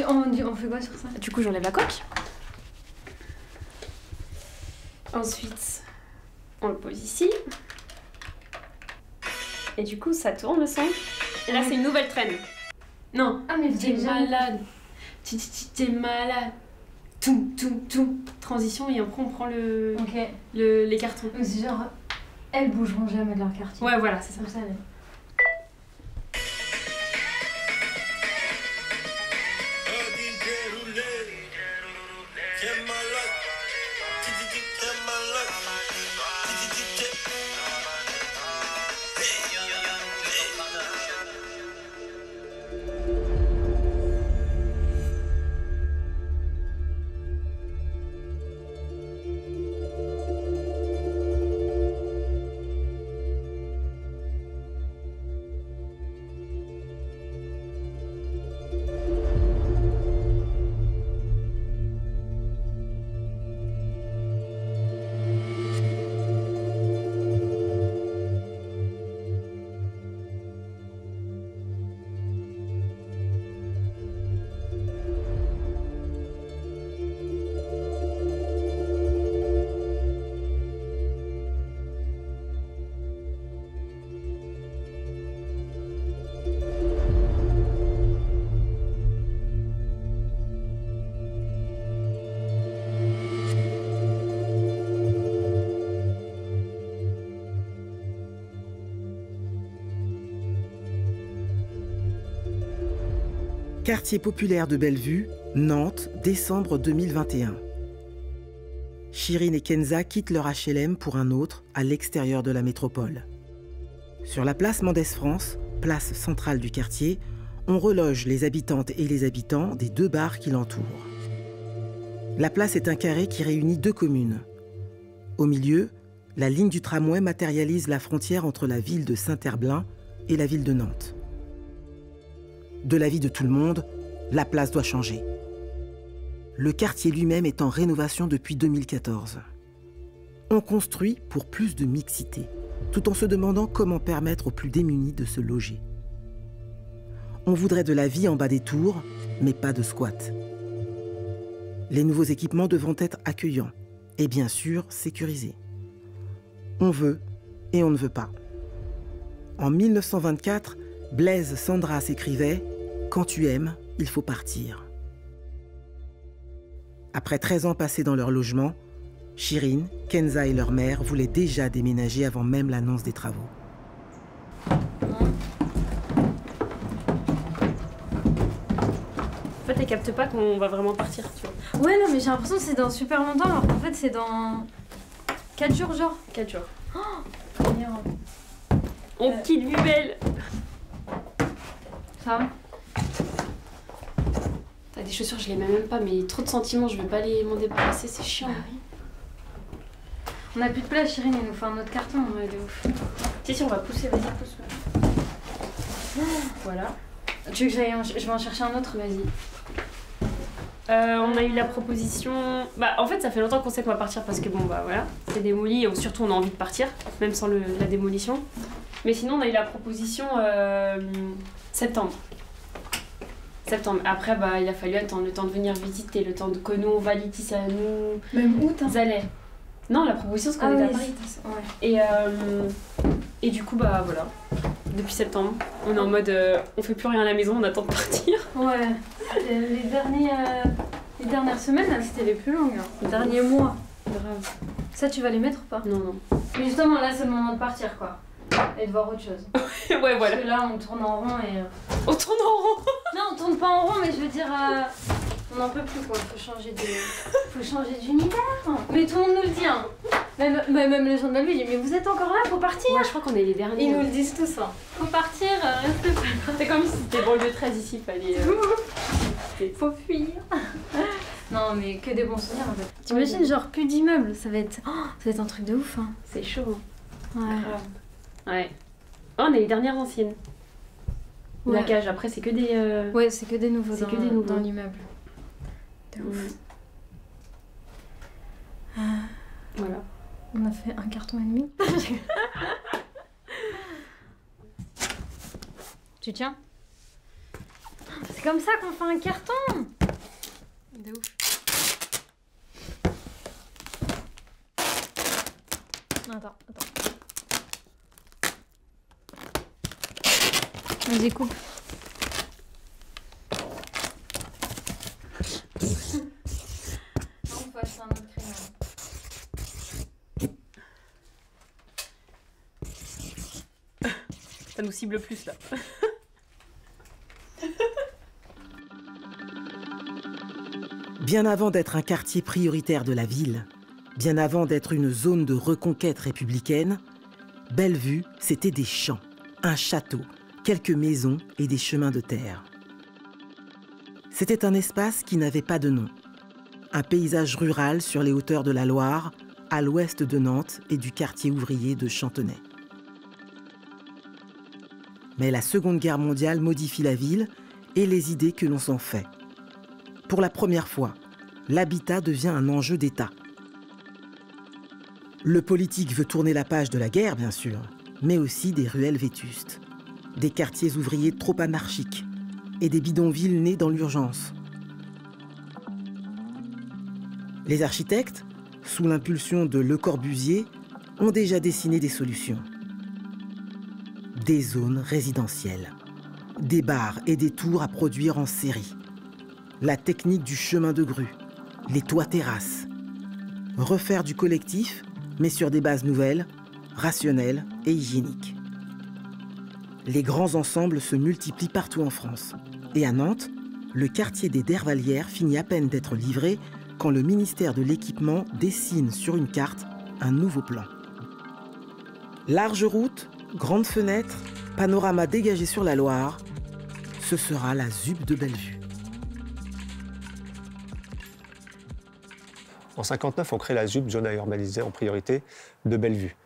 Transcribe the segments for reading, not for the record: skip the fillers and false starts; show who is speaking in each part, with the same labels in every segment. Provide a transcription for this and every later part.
Speaker 1: On fait quoi sur ça?
Speaker 2: Du coup, j'enlève la coque. Ensuite, on le pose ici. Et du coup, ça tourne le son. Et là, c'est une nouvelle traîne. Non.
Speaker 1: Ah, mais
Speaker 2: t'es malade. T'es malade. Tout. Transition et après, on prend les cartons.
Speaker 1: Donc c'est genre, elles bougeront jamais de leur quartier.
Speaker 2: Ouais, voilà, c'est ça.
Speaker 1: Comme ça, elles...
Speaker 3: Quartier populaire de Bellevue, Nantes, décembre 2021. Chirine et Kenza quittent leur HLM pour un autre à l'extérieur de la métropole. Sur la place Mendès France, place centrale du quartier, on reloge les habitantes et les habitants des 2 bars qui l'entourent. La place est un carré qui réunit 2 communes. Au milieu, la ligne du tramway matérialise la frontière entre la ville de Saint-Herblain et la ville de Nantes. De l'avis de tout le monde, la place doit changer. Le quartier lui-même est en rénovation depuis 2014. On construit pour plus de mixité, tout en se demandant comment permettre aux plus démunis de se loger. On voudrait de la vie en bas des tours, mais pas de squat. Les nouveaux équipements devront être accueillants et bien sûr sécurisés. On veut et on ne veut pas. En 1924, Blaise Sandras écrivait « Quand tu aimes, il faut partir ». Après 13 ans passés dans leur logement, Chirine, Kenza et leur mère voulaient déjà déménager avant même l'annonce des travaux.
Speaker 2: En fait, elle capte pas qu'on va vraiment partir, tu vois.
Speaker 1: Ouais, non, mais j'ai l'impression que c'est dans super longtemps, alors qu'en fait, c'est dans 4 jours, genre.
Speaker 2: 4 jours.
Speaker 1: Oh,
Speaker 2: on quitte Bubel.
Speaker 1: Ça va?
Speaker 2: T'as des chaussures, je les mets même pas, mais trop de sentiments, je vais pas m'en débarrasser, c'est chiant.
Speaker 1: Ah oui. On a plus de place, Chirine, il nous faut un autre carton.
Speaker 2: Ouais, de ouf. Si, on va pousser, vas-y, pousse. Voilà.
Speaker 1: Tu veux que je vais en chercher un autre? Vas-y.
Speaker 2: On a eu la proposition... Bah, en fait, ça fait longtemps qu'on sait qu'on va partir parce que, bon, bah voilà, c'est démoli et surtout on a envie de partir, même sans la démolition. Mais sinon, on a eu la proposition septembre. Après, bah, il a fallu attendre le temps de venir visiter, le temps que nous on valide si ça nous...
Speaker 1: Même août, hein.
Speaker 2: allait. Non, la proposition, c'est qu'on est à Paris.
Speaker 1: Ouais.
Speaker 2: Et du coup, bah voilà. Depuis septembre, on est en mode on fait plus rien à la maison, on attend de partir.
Speaker 1: Ouais. Les dernières semaines, là, c'était les plus longues. Hein. Les derniers mois.
Speaker 2: Grave.
Speaker 1: Ça, tu vas les mettre ou pas?
Speaker 2: Non, non.
Speaker 1: Mais justement, là, c'est le moment de partir, quoi. Et de voir autre chose.
Speaker 2: Ouais, voilà.
Speaker 1: Parce que là, on tourne en rond et...
Speaker 2: On tourne en rond.
Speaker 1: Non, on tourne pas en rond, mais je veux dire... On n'en peut plus, quoi. Faut changer d'univers. Mais tout le monde nous le dit, hein. Même les gens de la ville, ils disent, mais vous êtes encore là, faut partir.
Speaker 2: Ouais, je crois qu'on est les derniers.
Speaker 1: Ils nous le disent tous, hein. Faut partir, restez pas là.
Speaker 2: C'est comme si c'était banlieue 13 ici, fallait...
Speaker 1: Faut fuir. Non, mais que des bons souvenirs, en fait. T'imagines, genre, plus d'immeubles, ça va être un truc de ouf, hein.
Speaker 2: C'est chaud.
Speaker 1: Ouais.
Speaker 2: Ouais. Oh, on est les dernières anciennes. Ouais. La cage, après, c'est que des...
Speaker 1: Ouais, c'est que des nouveaux
Speaker 2: dans
Speaker 1: l'immeuble. De ouf.
Speaker 2: Voilà.
Speaker 1: On a fait 1 carton et demi. Tu tiens? C'est comme ça qu'on fait un carton.
Speaker 2: De ouf.
Speaker 1: Attends. Vas-y, coupe. On va acheter un autre crayon.
Speaker 2: Ça nous cible plus là.
Speaker 3: Bien avant d'être un quartier prioritaire de la ville, bien avant d'être une zone de reconquête républicaine, Bellevue, c'était des champs, un château, quelques maisons et des chemins de terre. C'était un espace qui n'avait pas de nom. Un paysage rural sur les hauteurs de la Loire, à l'ouest de Nantes et du quartier ouvrier de Chantenay. Mais la Seconde Guerre mondiale modifie la ville et les idées que l'on s'en fait. Pour la première fois, l'habitat devient un enjeu d'État. Le politique veut tourner la page de la guerre, bien sûr, mais aussi des ruelles vétustes, des quartiers ouvriers trop anarchiques et des bidonvilles nés dans l'urgence. Les architectes, sous l'impulsion de Le Corbusier, ont déjà dessiné des solutions. Des zones résidentielles, des bars et des tours à produire en série, la technique du chemin de grue, les toits-terrasses, refaire du collectif, mais sur des bases nouvelles, rationnelles et hygiéniques. Les grands ensembles se multiplient partout en France. Et à Nantes, le quartier des Dervalières finit à peine d'être livré quand le ministère de l'Équipement dessine sur une carte un nouveau plan. Large route, grande fenêtre, panorama dégagé sur la Loire, ce sera la ZUP de Bellevue.
Speaker 4: En 1959, on crée la ZUP, zone à urbaniser en priorité, de Bellevue.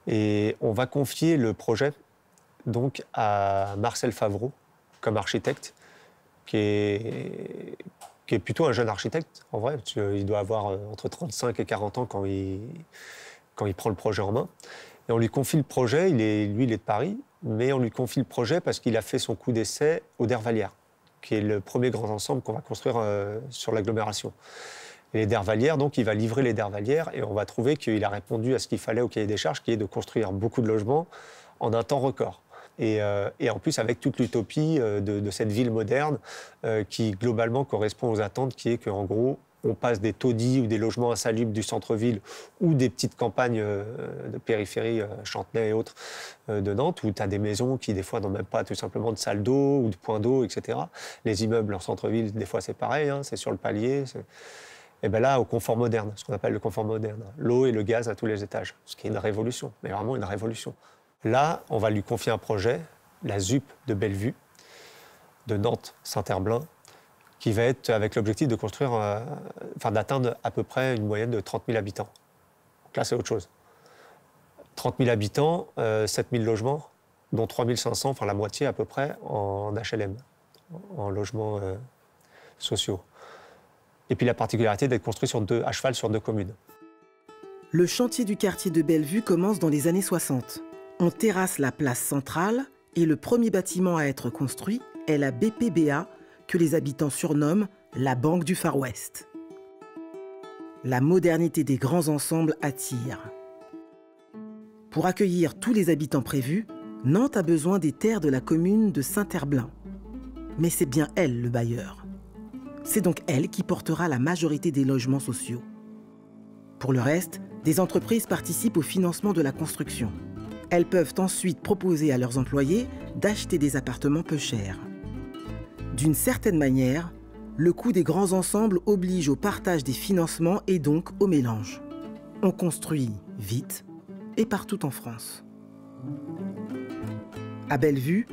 Speaker 4: Et on va confier le projet donc à Marcel Favreau comme architecte, qui est plutôt un jeune architecte, en vrai, parce qu'il doit avoir entre 35 et 40 ans quand il prend le projet en main. Et on lui confie le projet, lui il est de Paris, mais on lui confie le projet parce qu'il a fait son coup d'essai au Dervalières, qui est le premier grand ensemble qu'on va construire sur l'agglomération. Et les Dervalières, donc il va livrer les Dervalières et on va trouver qu'il a répondu à ce qu'il fallait au cahier des charges, qui est de construire beaucoup de logements en un temps record. Et en plus avec toute l'utopie de cette ville moderne qui globalement correspond aux attentes, qui est qu'en gros on passe des taudis ou des logements insalubres du centre-ville ou des petites campagnes de périphérie, Chantenay et autres, de Nantes, où tu as des maisons qui des fois n'ont même pas tout simplement de salle d'eau ou de point d'eau, etc. Les immeubles en centre-ville, des fois c'est pareil, hein, c'est sur le palier. Et bien là, au confort moderne, ce qu'on appelle le confort moderne, l'eau et le gaz à tous les étages, ce qui est une révolution, mais vraiment une révolution. Là, on va lui confier un projet, la ZUP de Bellevue, de Nantes-Saint-Herblain, qui va être avec l'objectif de construire, d'atteindre à peu près une moyenne de 30 000 habitants. Donc là, c'est autre chose. 30 000 habitants, 7 000 logements, dont 3 500, enfin la moitié à peu près, en HLM, en logements sociaux. Et puis la particularité d'être construit à cheval sur 2 communes.
Speaker 3: Le chantier du quartier de Bellevue commence dans les années 60. On terrasse la place centrale et le premier bâtiment à être construit est la BPBA, que les habitants surnomment la Banque du Far West. La modernité des grands ensembles attire. Pour accueillir tous les habitants prévus, Nantes a besoin des terres de la commune de Saint-Herblain. Mais c'est bien elle le bailleur. C'est donc elle qui portera la majorité des logements sociaux. Pour le reste, des entreprises participent au financement de la construction. Elles peuvent ensuite proposer à leurs employés d'acheter des appartements peu chers. D'une certaine manière, le coût des grands ensembles oblige au partage des financements et donc au mélange. On construit vite et partout en France. À Bellevue,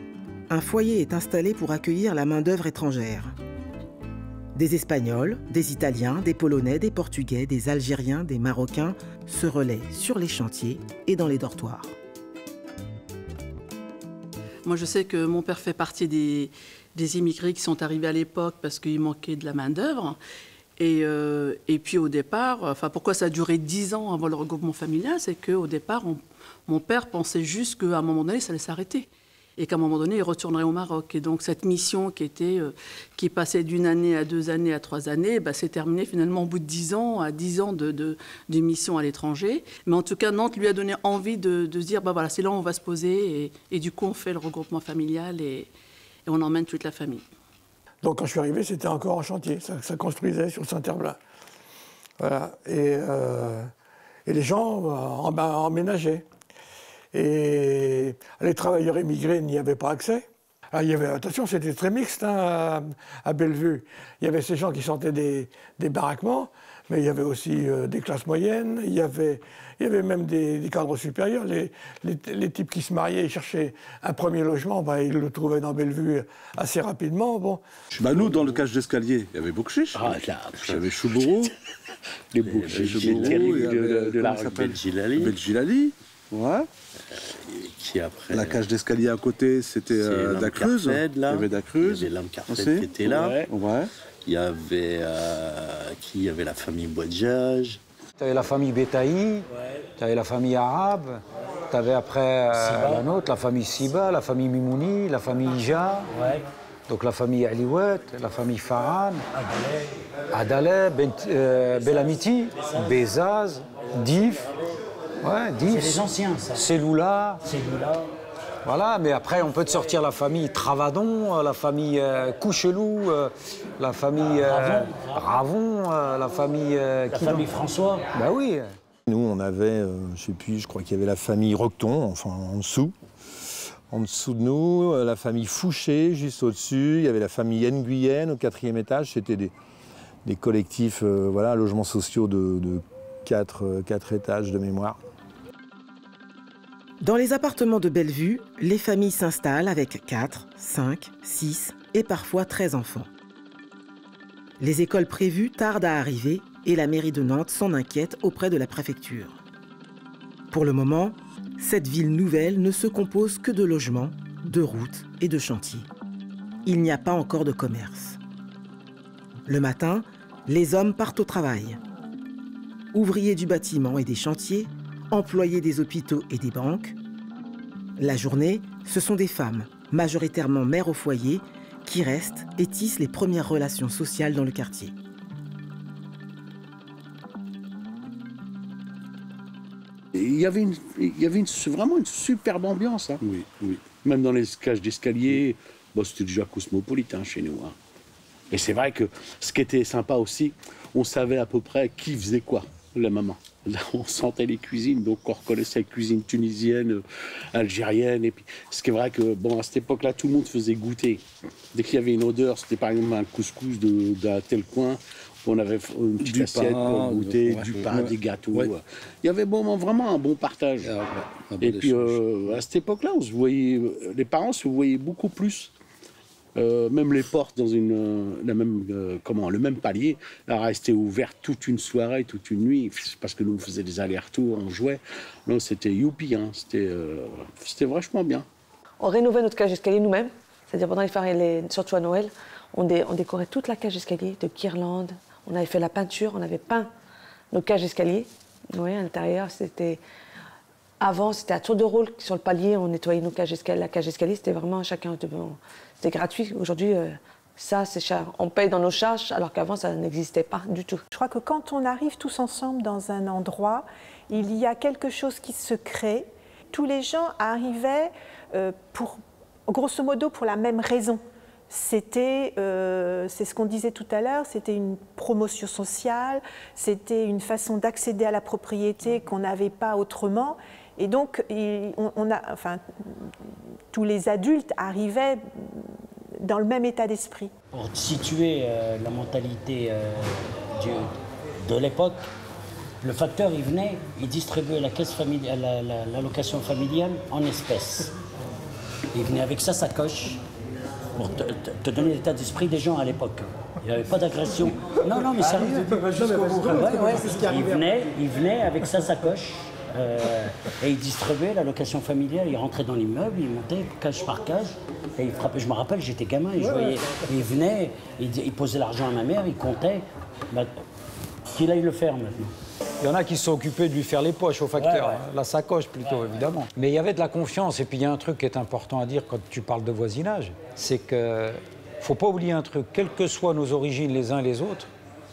Speaker 3: un foyer est installé pour accueillir la main-d'œuvre étrangère. Des Espagnols, des Italiens, des Polonais, des Portugais, des Algériens, des Marocains se relaient sur les chantiers et dans les dortoirs.
Speaker 5: Moi, je sais que mon père fait partie des immigrés qui sont arrivés à l'époque parce qu'il manquait de la main-d'œuvre. Et puis au départ, pourquoi ça a duré 10 ans avant le regroupement familial, c'est qu'au départ, mon père pensait juste qu'à un moment donné, ça allait s'arrêter. et qu'à un moment donné, il retournerait au Maroc. Et donc cette mission qui passait d'une année à 2 années à 3 années, s'est terminée finalement au bout de 10 ans, à 10 ans de mission à l'étranger. Mais en tout cas, Nantes lui a donné envie de se dire, voilà, c'est là où on va se poser, et du coup, on fait le regroupement familial et on emmène toute la famille.
Speaker 6: Donc quand je suis arrivé, c'était encore en chantier, ça construisait sur Saint-Herblain. Voilà. Et les gens emménageaient. Et les travailleurs immigrés n'y avaient pas accès. Alors, attention, c'était très mixte à Bellevue. Il y avait ces gens qui sortaient des baraquements, mais il y avait aussi des classes moyennes, il y avait même des cadres supérieurs. Les types qui se mariaient, ils cherchaient un premier logement, ils le trouvaient dans Bellevue assez rapidement. Bon.
Speaker 7: Nous, dans le cage d'escalier, il y avait Boukchiche, il y avait Choubourou,
Speaker 8: les Boukchiches de la rue
Speaker 7: Belgilali. Ouais.
Speaker 8: Qui après,
Speaker 7: la cage d'escalier à côté, c'était Dacruz.
Speaker 8: Il y avait Dacruz. Il y avait l'Amcarfed qui était là.
Speaker 7: Ouais.
Speaker 8: Il y avait la famille Bouadjage.
Speaker 9: Tu avais la famille Betaï, tu avais la famille arabe, tu avais après la nôtre, la famille Siba, la famille Mimouni, la famille Ija, donc la famille Aliouet, la famille Farhan, Adaleh, Belamiti, Bezaz, Dif. Ouais, Dif.
Speaker 10: C'est les anciens, ça.
Speaker 9: Cellular. Voilà, mais après, on peut te sortir la famille Travadon, la famille Couchelou, la famille Ravon, la famille...
Speaker 10: La famille François.
Speaker 9: Ben oui.
Speaker 11: Nous, on avait, je crois qu'il y avait la famille Roqueton, enfin en dessous. En dessous de nous, la famille Fouché, juste au-dessus. Il y avait la famille Nguyen au 4e étage. C'était des collectifs, logements sociaux de 4 étages de mémoire.
Speaker 3: Dans les appartements de Bellevue, les familles s'installent avec 4, 5, 6 et parfois 13 enfants. Les écoles prévues tardent à arriver et la mairie de Nantes s'en inquiète auprès de la préfecture. Pour le moment, cette ville nouvelle ne se compose que de logements, de routes et de chantiers. Il n'y a pas encore de commerce. Le matin, les hommes partent au travail. Ouvriers du bâtiment et des chantiers, employés des hôpitaux et des banques. La journée, ce sont des femmes, majoritairement mères au foyer, qui restent et tissent les premières relations sociales dans le quartier.
Speaker 8: Il y avait vraiment une superbe ambiance. Hein. Oui. Même dans les cages d'escalier, c'était déjà cosmopolite chez nous. Hein. Et c'est vrai que ce qui était sympa aussi, on savait à peu près qui faisait quoi. La maman. Là, on sentait les cuisines, donc on reconnaissait les cuisines tunisiennes, algériennes. Et puis, ce qui est vrai que, à cette époque-là, tout le monde faisait goûter. Dès qu'il y avait une odeur, c'était par exemple un couscous d'un tel coin, on avait une petite assiette pour goûter, du pain, des gâteaux. Ouais. Il y avait vraiment un bon partage. Et puis, à cette époque-là, on se voyait, les parents se voyaient beaucoup plus. Même les portes dans le même palier restaient ouvertes toute une soirée, toute une nuit, parce que nous on faisait des allers-retours, on jouait. Non, c'était youpi, hein. C'était vachement bien.
Speaker 12: On rénovait notre cage d'escalier nous-mêmes, c'est-à-dire pendant les fêtes, surtout à Noël, on décorait toute la cage d'escalier de guirlandes. On avait fait la peinture, on avait peint nos cages d'escalier. Oui, à l'intérieur, avant, c'était à tour de rôle sur le palier, on nettoyait nos cages d'escalier. La cage d'escalier, c'était vraiment chacun. C'était gratuit. Aujourd'hui, ça, c'est cher. On paye dans nos charges, alors qu'avant, ça n'existait pas du tout.
Speaker 13: Je crois que quand on arrive tous ensemble dans un endroit, il y a quelque chose qui se crée. Tous les gens arrivaient grosso modo, pour la même raison. C'est ce qu'on disait tout à l'heure, c'était une promotion sociale, c'était une façon d'accéder à la propriété qu'on n'avait pas autrement. Et donc, tous les adultes arrivaient dans le même état d'esprit.
Speaker 10: Pour situer la mentalité de l'époque, le facteur, il venait, il distribuait l'allocation familiale en espèces. Il venait avec sa sacoche pour te donner l'état d'esprit des gens à l'époque. Il n'y avait pas d'agression. Non, mais sérieux. Il venait avec sa sacoche. Et il distribuait l'allocation familiale, il rentrait dans l'immeuble, il montait cage par cage, et il frappait. Je me rappelle, j'étais gamin, et je voyais, il venait, il posait l'argent à ma mère, il comptait. Qu'il aille le faire maintenant.
Speaker 9: Il y en a qui se sont occupés de lui faire les poches au facteur, la sacoche plutôt, évidemment. Mais il y avait de la confiance. Et puis il y a un truc qui est important à dire quand tu parles de voisinage, c'est que faut pas oublier un truc. Quelles que soient nos origines les uns les autres,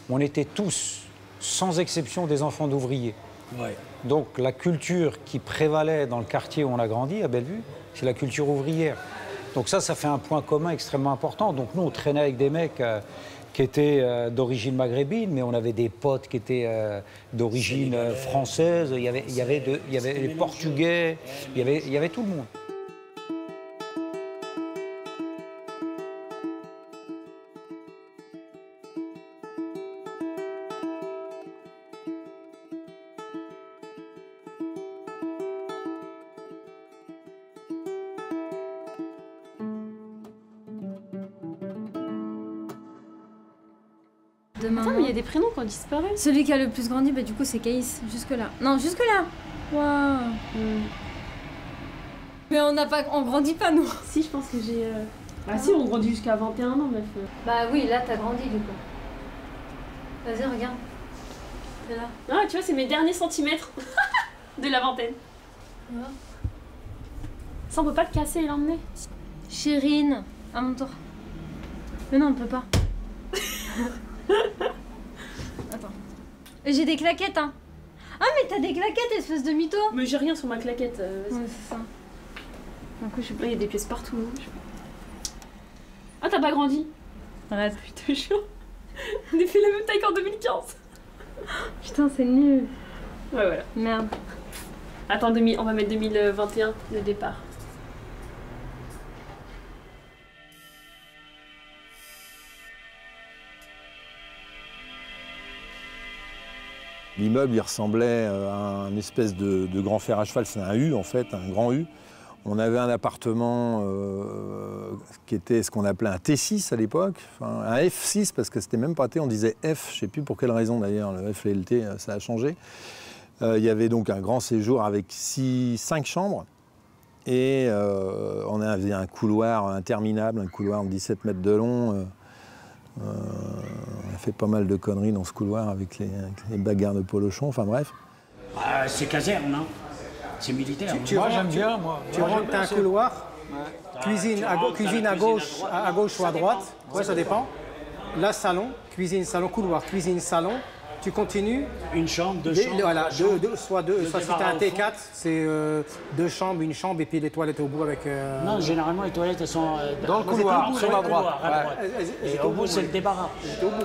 Speaker 9: on était tous, sans exception, des enfants d'ouvriers. Ouais. Donc la culture qui prévalait dans le quartier où on a grandi, à Bellevue, c'est la culture ouvrière. Donc ça fait un point commun extrêmement important. Donc nous, on traînait avec des mecs qui étaient d'origine maghrébine, mais on avait des potes qui étaient d'origine française. Il y avait les Portugais, il y avait tout le monde.
Speaker 2: Attends, mais il y a des prénoms qui ont disparu.
Speaker 1: Celui qui a le plus grandi, bah, du coup, c'est Caïs. Jusque-là. Non, jusque-là. Waouh. Mais on grandit pas, nous.
Speaker 2: Si, je pense que j'ai... Ah si, on grandit jusqu'à 21 ans, meuf.
Speaker 1: Bah oui, là, t'as grandi, du coup. Vas-y, regarde. C'est là.
Speaker 2: Ah, tu vois, c'est mes derniers centimètres de la vingtaine.
Speaker 1: Ouais.
Speaker 2: Ça, on peut pas le casser et l'emmener.
Speaker 1: Chérine, à mon tour. Mais non, on peut pas. Attends. J'ai des claquettes, hein. Ah, mais t'as des claquettes, espèce de mytho.
Speaker 2: Mais j'ai rien sur ma claquette.
Speaker 1: Ouais, c'est ça.
Speaker 2: Du coup, je sais pas, il y a des pièces partout. Ah, t'as pas grandi?
Speaker 1: Arrête.
Speaker 2: Je te jure. On a fait la même taille qu'en 2015.
Speaker 1: Putain, c'est nul.
Speaker 2: Ouais, voilà.
Speaker 1: Merde.
Speaker 2: Attends, on va mettre 2021, le départ.
Speaker 11: L'immeuble, il ressemblait à un espèce de grand fer à cheval. C'est un U, en fait, un grand U. On avait un appartement qui était ce qu'on appelait un T6 à l'époque, enfin, un F6, parce que c'était même pas T, on disait F. Je ne sais plus pour quelle raison, d'ailleurs, le F et le T, ça a changé. Il y avait donc un grand séjour avec 5 chambres. Et on avait un couloir interminable, un couloir de 17 mètres de long. On a fait pas mal de conneries dans ce couloir avec les bagarres de polochon, enfin bref.
Speaker 10: C'est caserne, hein. C'est militaire.
Speaker 9: Moi j'aime bien, moi.
Speaker 14: Tu rentres, t'as un couloir, cuisine à gauche ou à droite, ouais, ça dépend. Là, salon, cuisine, salon, couloir, cuisine, salon. Tu continues.
Speaker 10: Une chambre, deux chambres.
Speaker 14: Voilà, soit si t'as un T4, c'est 2 chambres, une chambre et puis les toilettes au bout avec.
Speaker 10: Non, généralement les toilettes elles sont
Speaker 9: dans le couloir, sur la droite.
Speaker 10: Et au bout c'est le débarras.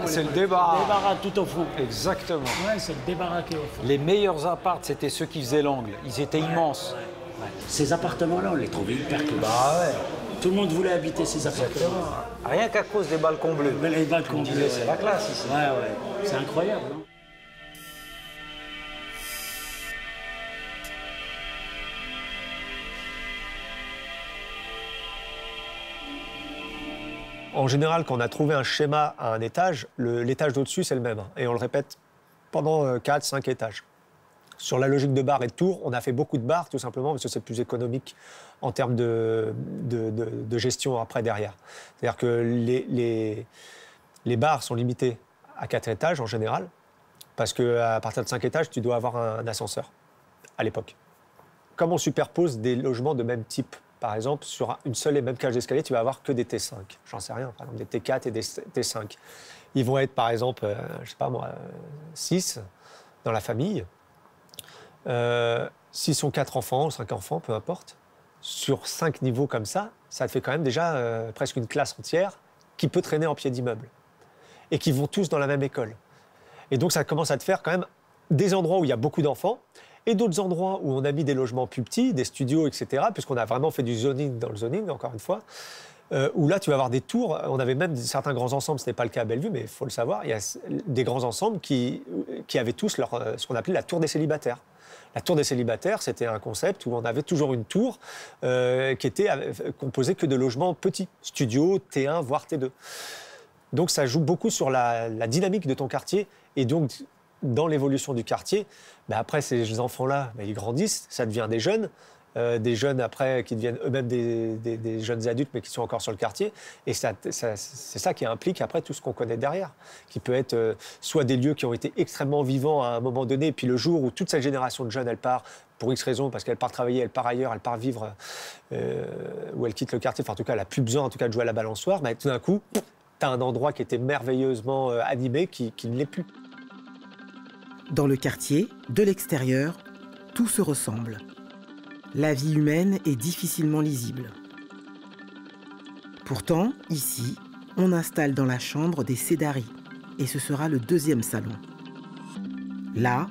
Speaker 9: C'est le débarras.
Speaker 10: Le débarras tout au fond.
Speaker 9: Exactement.
Speaker 10: Ouais, c'est le débarras qui est au fond.
Speaker 9: Les meilleurs apparts, c'était ceux qui faisaient l'angle. Ils étaient immenses.
Speaker 10: Ouais. Ces appartements-là, on les trouvait hyper cool.
Speaker 9: Bah ouais.
Speaker 10: Tout le monde voulait habiter ces appartements.
Speaker 9: Rien qu'à cause des balcons bleus.
Speaker 10: Mais les balcons bleus,
Speaker 9: c'est la classe ici.
Speaker 10: Ouais, ouais. C'est incroyable, non?
Speaker 4: En général, quand on a trouvé un schéma à un étage, l'étage d'au-dessus, c'est le même. Et on le répète pendant 4-5 étages. Sur la logique de bar et de tour, on a fait beaucoup de bars, tout simplement, parce que c'est plus économique en termes de gestion après, derrière. C'est-à-dire que les bars sont limités à 4 étages, en général, parce qu'à partir de 5 étages, tu dois avoir un ascenseur, à l'époque. Comme on superpose des logements de même type, par exemple, sur une seule et même cage d'escalier, tu vas avoir que des T5. J'en sais rien, par exemple, des T4 et des T5. Ils vont être, par exemple, je sais pas moi, 6 dans la famille. S'ils sont 4 enfants ou 5 enfants, peu importe, sur 5 niveaux comme ça te fait quand même déjà presque une classe entière qui peut traîner en pied d'immeuble. Et qui vont tous dans la même école. Et donc ça commence à te faire quand même des endroits où il y a beaucoup d'enfants, et d'autres endroits où on a mis des logements plus petits, des studios, etc., puisqu'on a vraiment fait du zoning dans le zoning, encore une fois, où là, tu vas avoir des tours. On avait même certains grands ensembles, ce n'est pas le cas à Bellevue, mais il faut le savoir, il y a des grands ensembles qui avaient tous ce qu'on appelait la tour des célibataires. La tour des célibataires, c'était un concept où on avait toujours une tour qui était composée que de logements petits, studios, T1, voire T2. Donc ça joue beaucoup sur la dynamique de ton quartier, et donc dans l'évolution du quartier, après ces enfants-là, ils grandissent, ça devient des jeunes, des jeunes après qui deviennent eux-mêmes des jeunes adultes, mais qui sont encore sur le quartier. Et c'est ça qui implique après tout ce qu'on connaît derrière, qui peut être soit des lieux qui ont été extrêmement vivants à un moment donné, et puis le jour où toute cette génération de jeunes, elle part pour X raisons, parce qu'elle part travailler, elle part ailleurs, elle part vivre, ou elle quitte le quartier, enfin en tout cas elle n'a plus besoin en tout cas de jouer à la balançoire, mais tout d'un coup, tu as un endroit qui était merveilleusement animé, qui ne l'est plus.
Speaker 3: Dans le quartier, de l'extérieur, tout se ressemble. La vie humaine est difficilement lisible. Pourtant, ici, on installe dans la chambre des sédaris, et ce sera le deuxième salon. Là,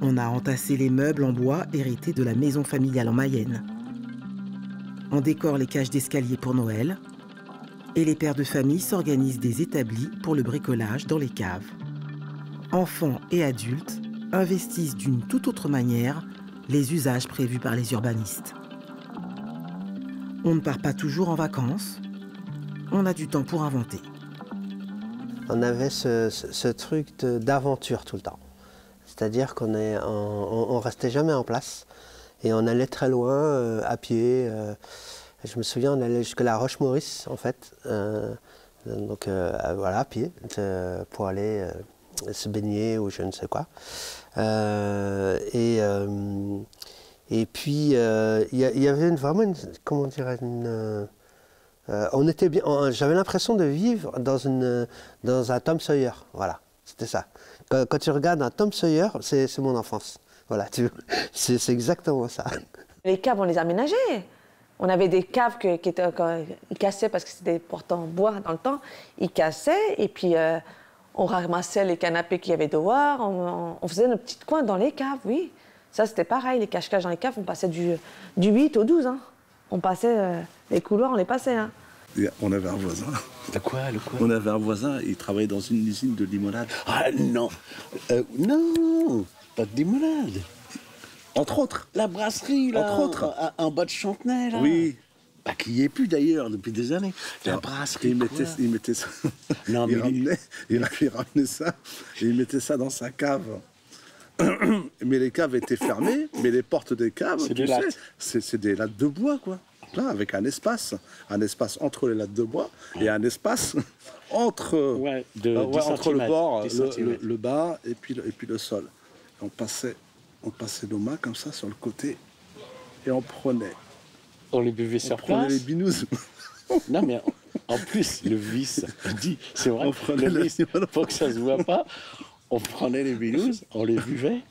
Speaker 3: on a entassé les meubles en bois hérités de la maison familiale en Mayenne. On décore les cages d'escalier pour Noël, et les pères de famille s'organisent des établis pour le bricolage dans les caves. Enfants et adultes investissent d'une toute autre manière les usages prévus par les urbanistes. On ne part pas toujours en vacances, on a du temps pour inventer.
Speaker 15: On avait ce truc d'aventure tout le temps. C'est-à-dire qu'on restait jamais en place et on allait très loin à pied. Je me souviens, on allait jusqu'à la Roche-Maurice en fait, voilà, à pied, pour aller se baigner ou je ne sais quoi. Et puis il y avait vraiment comment dirais on était bien. J'avais l'impression de vivre dans un Tom Sawyer. Voilà, c'était ça. Quand tu regardes un Tom Sawyer, c'est mon enfance. Voilà, c'est exactement ça.
Speaker 12: Les caves, on les aménageait. On avait des caves qui ils cassaient parce que c'était pourtant en bois dans le temps. Ils cassaient et puis on ramassait les canapés qu'il y avait dehors. On faisait nos petits coins dans les caves, oui. Ça, c'était pareil. Les cache-cache dans les caves, on passait du 8 au 12. Hein. On passait les couloirs, on les passait. Hein.
Speaker 7: On avait un voisin.
Speaker 8: Le quoi?
Speaker 7: On avait un voisin, il travaillait dans une usine de limonade.
Speaker 8: Ah non, non, pas de limonade.
Speaker 7: Entre autres.
Speaker 8: La brasserie, là,
Speaker 7: entre autres.
Speaker 8: En bas de Chantenay, là.
Speaker 7: Oui.
Speaker 8: Bah, qui n'y est plus d'ailleurs depuis des années. La brasserie,
Speaker 7: il mettait ça.
Speaker 8: Non,
Speaker 7: il ramenait ça et il mettait ça dans sa cave. Mais les caves étaient fermées, mais les portes des caves, c'est des lattes de bois, quoi. Là, avec un espace entre les lattes de bois et un espace entre le bord, le bas et puis le sol. On passait nos mains comme ça sur le côté et on prenait.
Speaker 8: On les buvait sur place.
Speaker 7: On prenait les binous.
Speaker 8: Non mais en plus le vice, c'est vrai. Le vice, pour que ça se voit pas, on prenait les binous, on les buvait.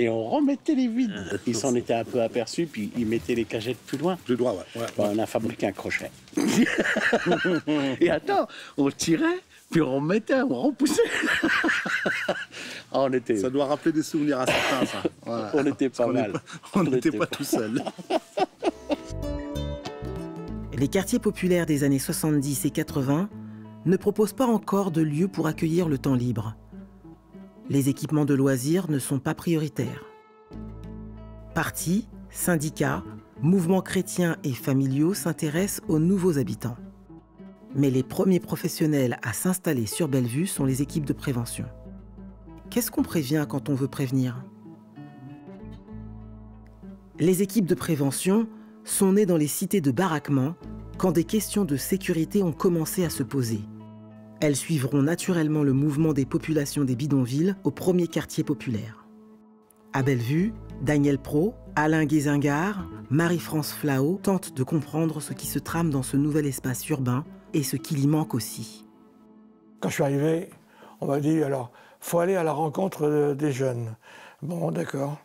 Speaker 8: Et on remettait les vides. Ils s'en étaient un peu aperçus, puis ils mettaient les cagettes plus loin.
Speaker 7: Plus loin, ouais.
Speaker 8: Bon, on a fabriqué un crochet. Et attends, on tirait, puis on remettait, on repoussait.
Speaker 7: Ça doit rappeler des souvenirs à certains, ça. Ouais.
Speaker 8: On était pas mal.
Speaker 7: On n'était pas tout seuls.
Speaker 3: Les quartiers populaires des années 70 et 80 ne proposent pas encore de lieux pour accueillir le temps libre. Les équipements de loisirs ne sont pas prioritaires. Partis, syndicats, mouvements chrétiens et familiaux s'intéressent aux nouveaux habitants. Mais les premiers professionnels à s'installer sur Bellevue sont les équipes de prévention. Qu'est-ce qu'on prévient quand on veut prévenir? Les équipes de prévention sont nées dans les cités de baraquement quand des questions de sécurité ont commencé à se poser. Elles suivront naturellement le mouvement des populations des bidonvilles au premier quartier populaire. À Bellevue, Daniel Pro, Alain Guézingard, Marie-France Flao tentent de comprendre ce qui se trame dans ce nouvel espace urbain et ce qui y manque aussi.
Speaker 6: Quand je suis arrivé, on m'a dit, alors, faut aller à la rencontre des jeunes. Bon, d'accord.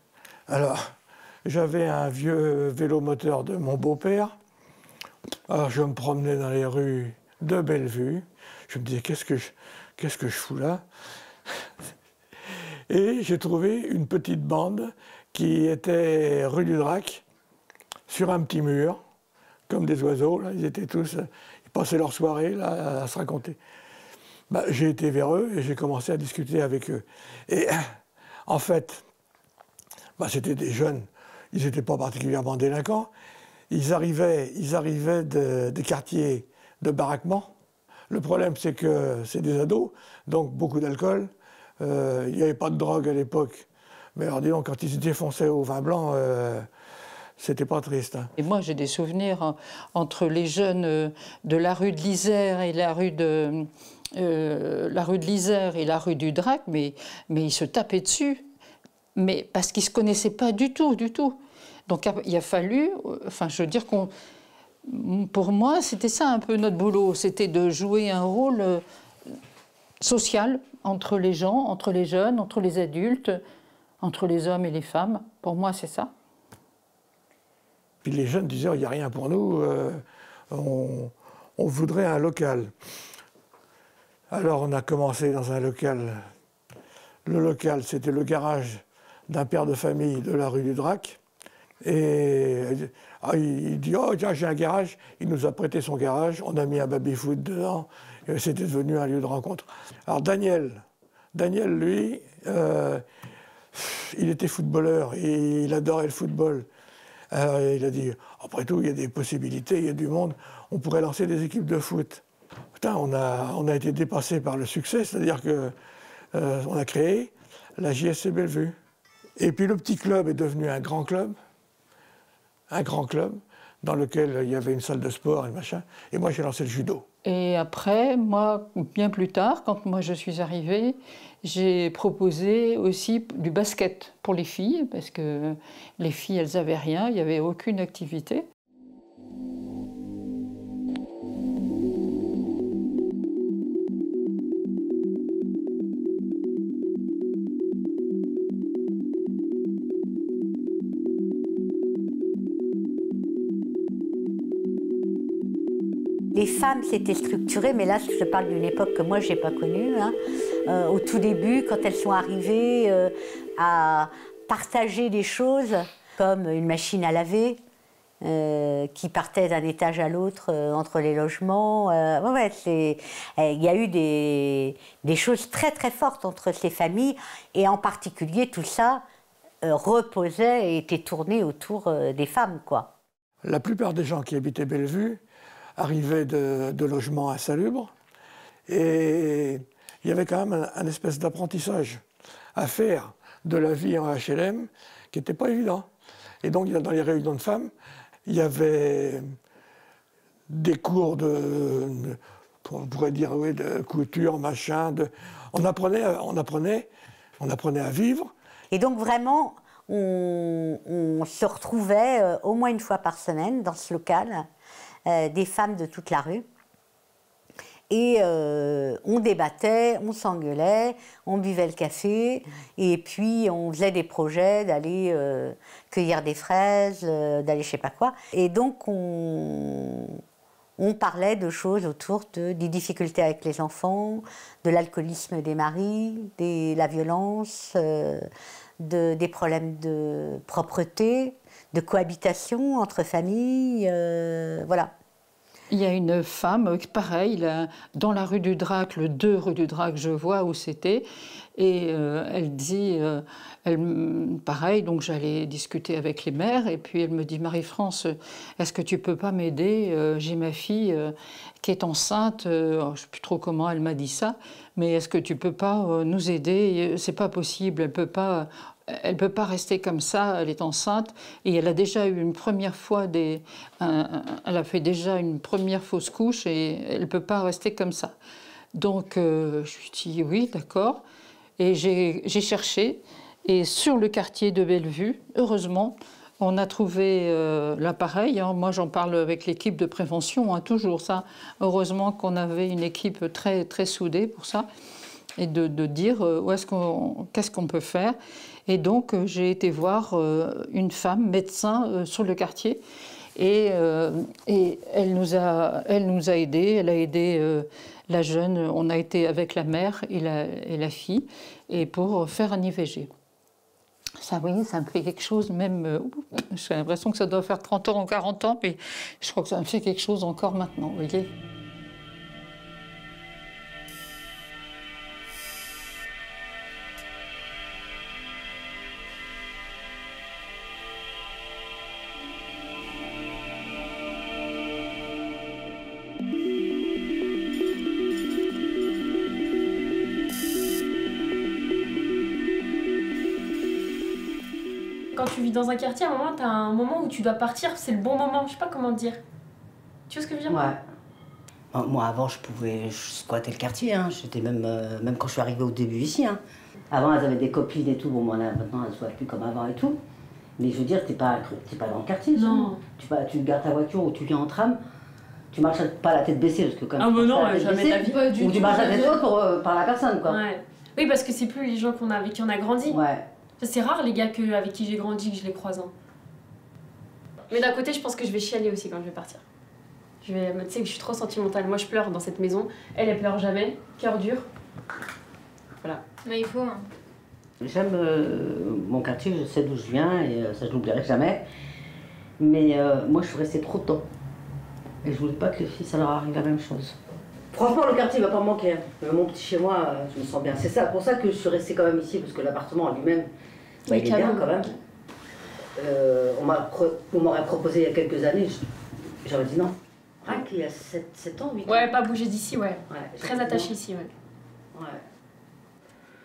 Speaker 6: Alors, j'avais un vieux vélomoteur de mon beau-père. Alors, je me promenais dans les rues de Bellevue. Je me disais, qu'est-ce que je fous là? Et j'ai trouvé une petite bande qui était rue du Drac, sur un petit mur, comme des oiseaux. Là. Ils étaient tous, ils passaient leur soirée là, à se raconter. Bah, j'ai été vers eux et j'ai commencé à discuter avec eux. Et en fait, bah, c'était des jeunes, ils n'étaient pas particulièrement délinquants. Ils arrivaient des quartiers de baraquement. Le problème, c'est que c'est des ados, donc beaucoup d'alcool. Il n'y avait pas de drogue à l'époque. Mais alors, disons, quand ils se défonçaient au vin blanc, c'était pas triste. Hein.
Speaker 16: Et moi, j'ai des souvenirs entre les jeunes de la rue de l'Isère et la rue de l'Isère et la rue du Drac, mais ils se tapaient dessus, mais parce qu'ils se connaissaient pas du tout, du tout. Donc il a fallu, enfin, je veux dire pour moi, c'était ça un peu notre boulot, c'était de jouer un rôle social entre les gens, entre les jeunes, entre les adultes, entre les hommes et les femmes. Pour moi, c'est ça.
Speaker 6: Puis les jeunes disaient, il n'y a rien pour nous, on voudrait un local. Alors on a commencé dans un local. Le local, c'était le garage d'un père de famille de la rue du Drac. Et il dit, oh tiens, j'ai un garage. Il nous a prêté son garage, on a mis un baby-foot dedans, et c'était devenu un lieu de rencontre. Alors Daniel, lui, il était footballeur, et il adorait le football. Alors il a dit, après tout, il y a des possibilités, il y a du monde, on pourrait lancer des équipes de foot. Putain, on a été dépassé par le succès, c'est-à-dire qu'on a créé la JSC Bellevue. Et puis le petit club est devenu un grand club dans lequel il y avait une salle de sport et machin. Et moi, j'ai lancé le judo.
Speaker 16: Et après, moi, bien plus tard, quand moi je suis arrivée, j'ai proposé aussi du basket pour les filles, parce que les filles, elles n'avaient rien, il n'y avait aucune activité.
Speaker 17: Les femmes s'étaient structurées, mais là, je parle d'une époque que moi, je n'ai pas connue. Hein. Au tout début, quand elles sont arrivées à partager des choses, comme une machine à laver, qui partait d'un étage à l'autre entre les logements. Il y a eu des choses très, très fortes entre ces familles, et en particulier, tout ça reposait et était tourné autour des femmes, quoi.
Speaker 6: La plupart des gens qui habitaient Bellevue arrivaient de logements insalubres, et il y avait quand même un espèce d'apprentissage à faire de la vie en HLM qui n'était pas évident. Et donc dans les réunions de femmes, il y avait des cours on pourrait dire, oui, de couture, machin. On apprenait à vivre.
Speaker 17: Et donc vraiment, on se retrouvait au moins une fois par semaine dans ce local, des femmes de toute la rue. Et on débattait, on s'engueulait, on buvait le café, et puis on faisait des projets d'aller cueillir des fraises, d'aller je sais pas quoi. Et donc on parlait de choses autour des difficultés avec les enfants, de l'alcoolisme des maris, de la violence, des problèmes de propreté, de cohabitation entre familles, voilà.
Speaker 16: Il y a une femme, pareil, là, dans la rue du Drac, le 2 rue du Drac, je vois où c'était, et elle dit, pareil, donc j'allais discuter avec les mères, et puis elle me dit, Marie-France, est-ce que tu peux pas m'aider? J'ai ma fille qui est enceinte, je ne sais plus trop comment elle m'a dit ça, mais est-ce que tu peux pas nous aider? C'est pas possible, elle peut pas rester comme ça, elle est enceinte, et elle a déjà eu une première fois elle a fait déjà une première fausse couche, et elle ne peut pas rester comme ça. Donc je lui dis oui, d'accord, et j'ai cherché, et sur le quartier de Bellevue, heureusement, on a trouvé l'appareil. Hein. Moi, j'en parle avec l'équipe de prévention, hein, toujours ça. Heureusement qu'on avait une équipe très, très soudée pour ça, et de dire qu'est-ce qu'on peut faire. Et donc, j'ai été voir une femme, médecin, sur le quartier, et elle nous a aidés. Elle a aidé la jeune. On a été avec la mère et la fille, et pour faire un IVG. Ça, oui, ça me fait quelque chose, même... j'ai l'impression que ça doit faire 30 ans ou 40 ans, mais je crois que ça me fait quelque chose encore maintenant, vous voyez.
Speaker 1: Quand
Speaker 2: quand tu vis dans un quartier, à un moment, t'as un moment où tu dois partir, c'est le bon moment, je sais pas comment te dire. Tu vois ce que je veux dire?
Speaker 18: Ouais. Moi, avant, je squattais le quartier, hein. J'étais même quand je suis arrivée au début ici. Hein. Avant, elles avaient des copines et tout. Bon, moi, là, maintenant, elles ne squattent plus comme avant et tout. Mais je veux dire, t'es pas dans le quartier.
Speaker 2: Non.
Speaker 18: Tu gardes ta voiture ou tu viens en tram. Tu marches pas la tête baissée, parce que comme
Speaker 2: ah, bah non, jamais ta vie. Pas du
Speaker 18: ou tu marches la tête haute par la personne, quoi.
Speaker 2: Ouais. Oui, parce que c'est plus les gens avec qui on a grandi.
Speaker 18: Ouais.
Speaker 2: C'est rare, les gars avec qui j'ai grandi, que je les croise. Hein. Mais d'un côté, je pense que je vais chialer aussi quand je vais partir. Tu sais que je suis trop sentimentale. Moi, je pleure dans cette maison. Elle pleure jamais. Cœur dur. Voilà.
Speaker 1: Mais il faut. Hein.
Speaker 18: J'aime mon quartier, je sais d'où je viens et ça, je l'oublierai jamais. Mais moi, je suis restée trop de temps. Et je voulais pas que les filles, ça leur arrive la même chose. Franchement, le quartier va pas me manquer. Mon petit chez moi, je me sens bien. C'est ça, pour ça que je suis restée quand même ici, parce que l'appartement en lui-même, il est bien quand même. On m'aurait proposé il y a quelques années, j'aurais dit non. Ah, qu'il y a 7 ans, 8 ans.
Speaker 2: Ouais, pas bouger d'ici, ouais. Très attaché ici, ouais.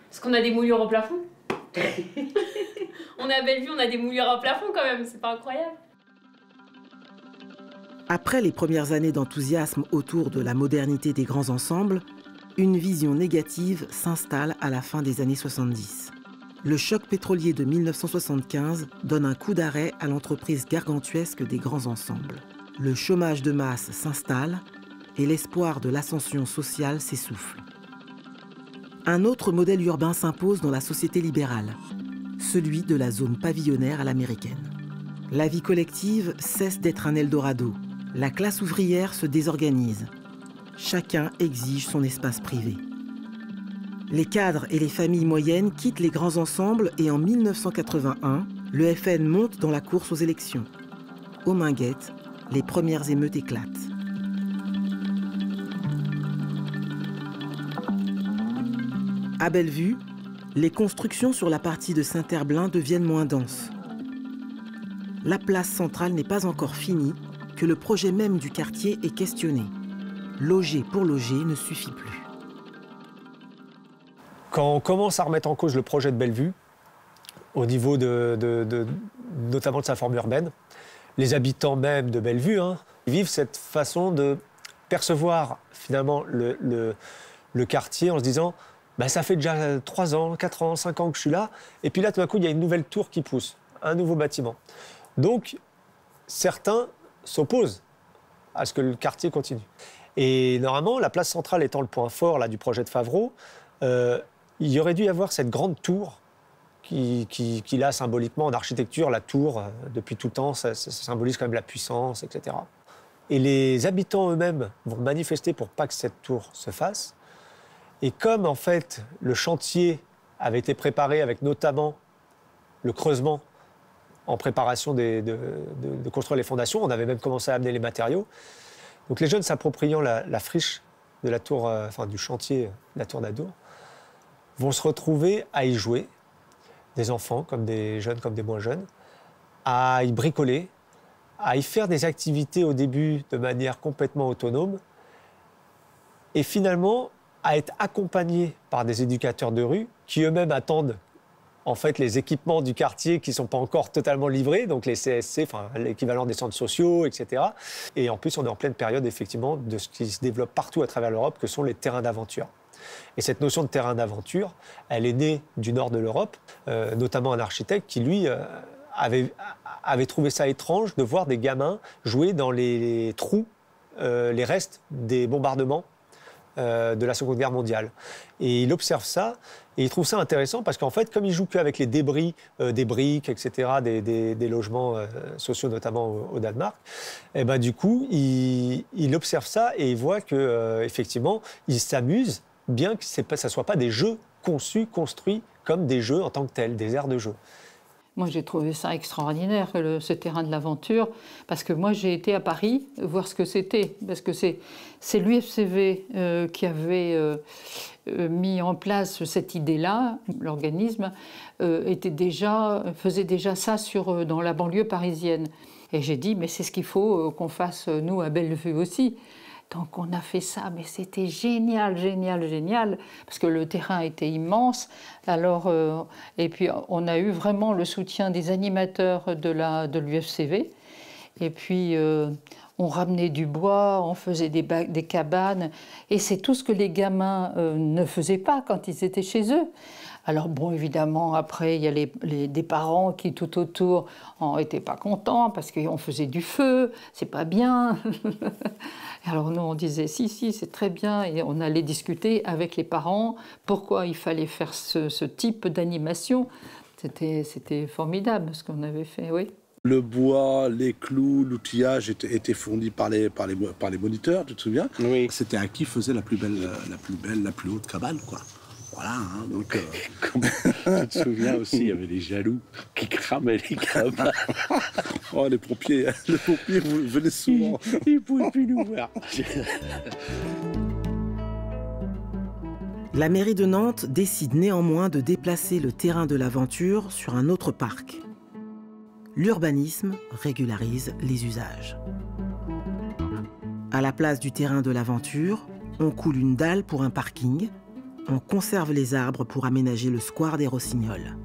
Speaker 2: Parce qu'on a des moulures au plafond. On est à Bellevue, on a des moulures au plafond quand même, c'est pas incroyable.
Speaker 3: Après les premières années d'enthousiasme autour de la modernité des grands ensembles, une vision négative s'installe à la fin des années 70. Le choc pétrolier de 1975 donne un coup d'arrêt à l'entreprise gargantuesque des grands ensembles. Le chômage de masse s'installe et l'espoir de l'ascension sociale s'essouffle. Un autre modèle urbain s'impose dans la société libérale, celui de la zone pavillonnaire à l'américaine. La vie collective cesse d'être un Eldorado. La classe ouvrière se désorganise. Chacun exige son espace privé. Les cadres et les familles moyennes quittent les grands ensembles et en 1981, le FN monte dans la course aux élections. Aux Minguettes, les premières émeutes éclatent. À Bellevue, les constructions sur la partie de Saint-Herblain deviennent moins denses. La place centrale n'est pas encore finie, que le projet même du quartier est questionné. Loger pour loger ne suffit plus.
Speaker 4: Quand on commence à remettre en cause le projet de Bellevue, au niveau notamment de sa forme urbaine, les habitants même de Bellevue vivent cette façon de percevoir finalement le quartier en se disant ça fait déjà 3 ans, 4 ans, 5 ans que je suis là, et puis là tout d'un coup il y a une nouvelle tour qui pousse, un nouveau bâtiment. Donc certains s'opposent à ce que le quartier continue. Et normalement, la place centrale étant le point fort là, du projet de Favreau, il y aurait dû y avoir cette grande tour qui là, symboliquement, en architecture, la tour, depuis tout le temps, ça symbolise quand même la puissance, etc. Et les habitants eux-mêmes vont manifester pour pas que cette tour se fasse. Et comme, en fait, le chantier avait été préparé avec notamment le creusement en préparation de construire les fondations. On avait même commencé à amener les matériaux. Donc les jeunes s'appropriant la friche de la tour, du chantier, la tour d'Adour, vont se retrouver à y jouer, des enfants comme des jeunes, comme des moins jeunes, à y bricoler, à y faire des activités au début de manière complètement autonome, et finalement à être accompagnés par des éducateurs de rue qui eux-mêmes attendent en fait, les équipements du quartier qui ne sont pas encore totalement livrés, donc les CSC, l'équivalent des centres sociaux, etc. Et en plus, on est en pleine période, effectivement, de ce qui se développe partout à travers l'Europe, que sont les terrains d'aventure. Et cette notion de terrain d'aventure, elle est née du nord de l'Europe, notamment un architecte qui, lui, avait trouvé ça étrange de voir des gamins jouer dans les trous, les restes des bombardements de la Seconde Guerre mondiale. Et il observe ça, et il trouve ça intéressant parce qu'en fait, comme il ne joue qu'avec les débris des briques, etc., des logements sociaux, notamment au Danemark, et ben, du coup, il observe ça et il voit qu'effectivement, il s'amuse, bien que ça ne soit pas des jeux conçus, construits comme des jeux en tant que tels, des aires de jeu.
Speaker 16: Moi, j'ai trouvé ça extraordinaire, ce terrain de l'aventure, parce que moi, j'ai été à Paris voir ce que c'était, parce que c'est l'UFCV qui avait mis en place cette idée-là. L'organisme faisait déjà ça dans la banlieue parisienne. Et j'ai dit, mais c'est ce qu'il faut qu'on fasse, nous, à Bellevue aussi. Donc on a fait ça, mais c'était génial, génial, génial, parce que le terrain était immense. Alors, et puis on a eu vraiment le soutien des animateurs de l'UFCV. Et puis on ramenait du bois, on faisait des cabanes, et c'est tout ce que les gamins ne faisaient pas quand ils étaient chez eux. Alors bon, évidemment, après, il y a des parents qui, tout autour, n'étaient pas contents parce qu'on faisait du feu, c'est pas bien. Alors nous, on disait, si, c'est très bien, et on allait discuter avec les parents pourquoi il fallait faire ce type d'animation. C'était formidable ce qu'on avait fait, oui.
Speaker 7: Le bois, les clous, l'outillage étaient fournis par les moniteurs, tu te souviens? Oui. C'était à qui faisait la plus haute cabane, quoi. Voilà, hein, donc...
Speaker 8: Tu te souviens aussi, il y avait des jaloux qui cramaient les cabanes.
Speaker 7: Oh, les pompiers venaient souvent.
Speaker 8: Ils ne pouvaient plus nous voir.
Speaker 3: La mairie de Nantes décide néanmoins de déplacer le terrain de l'aventure sur un autre parc. L'urbanisme régularise les usages. À la place du terrain de l'aventure, on coule une dalle pour un parking, on conserve les arbres pour aménager le square des Rossignols.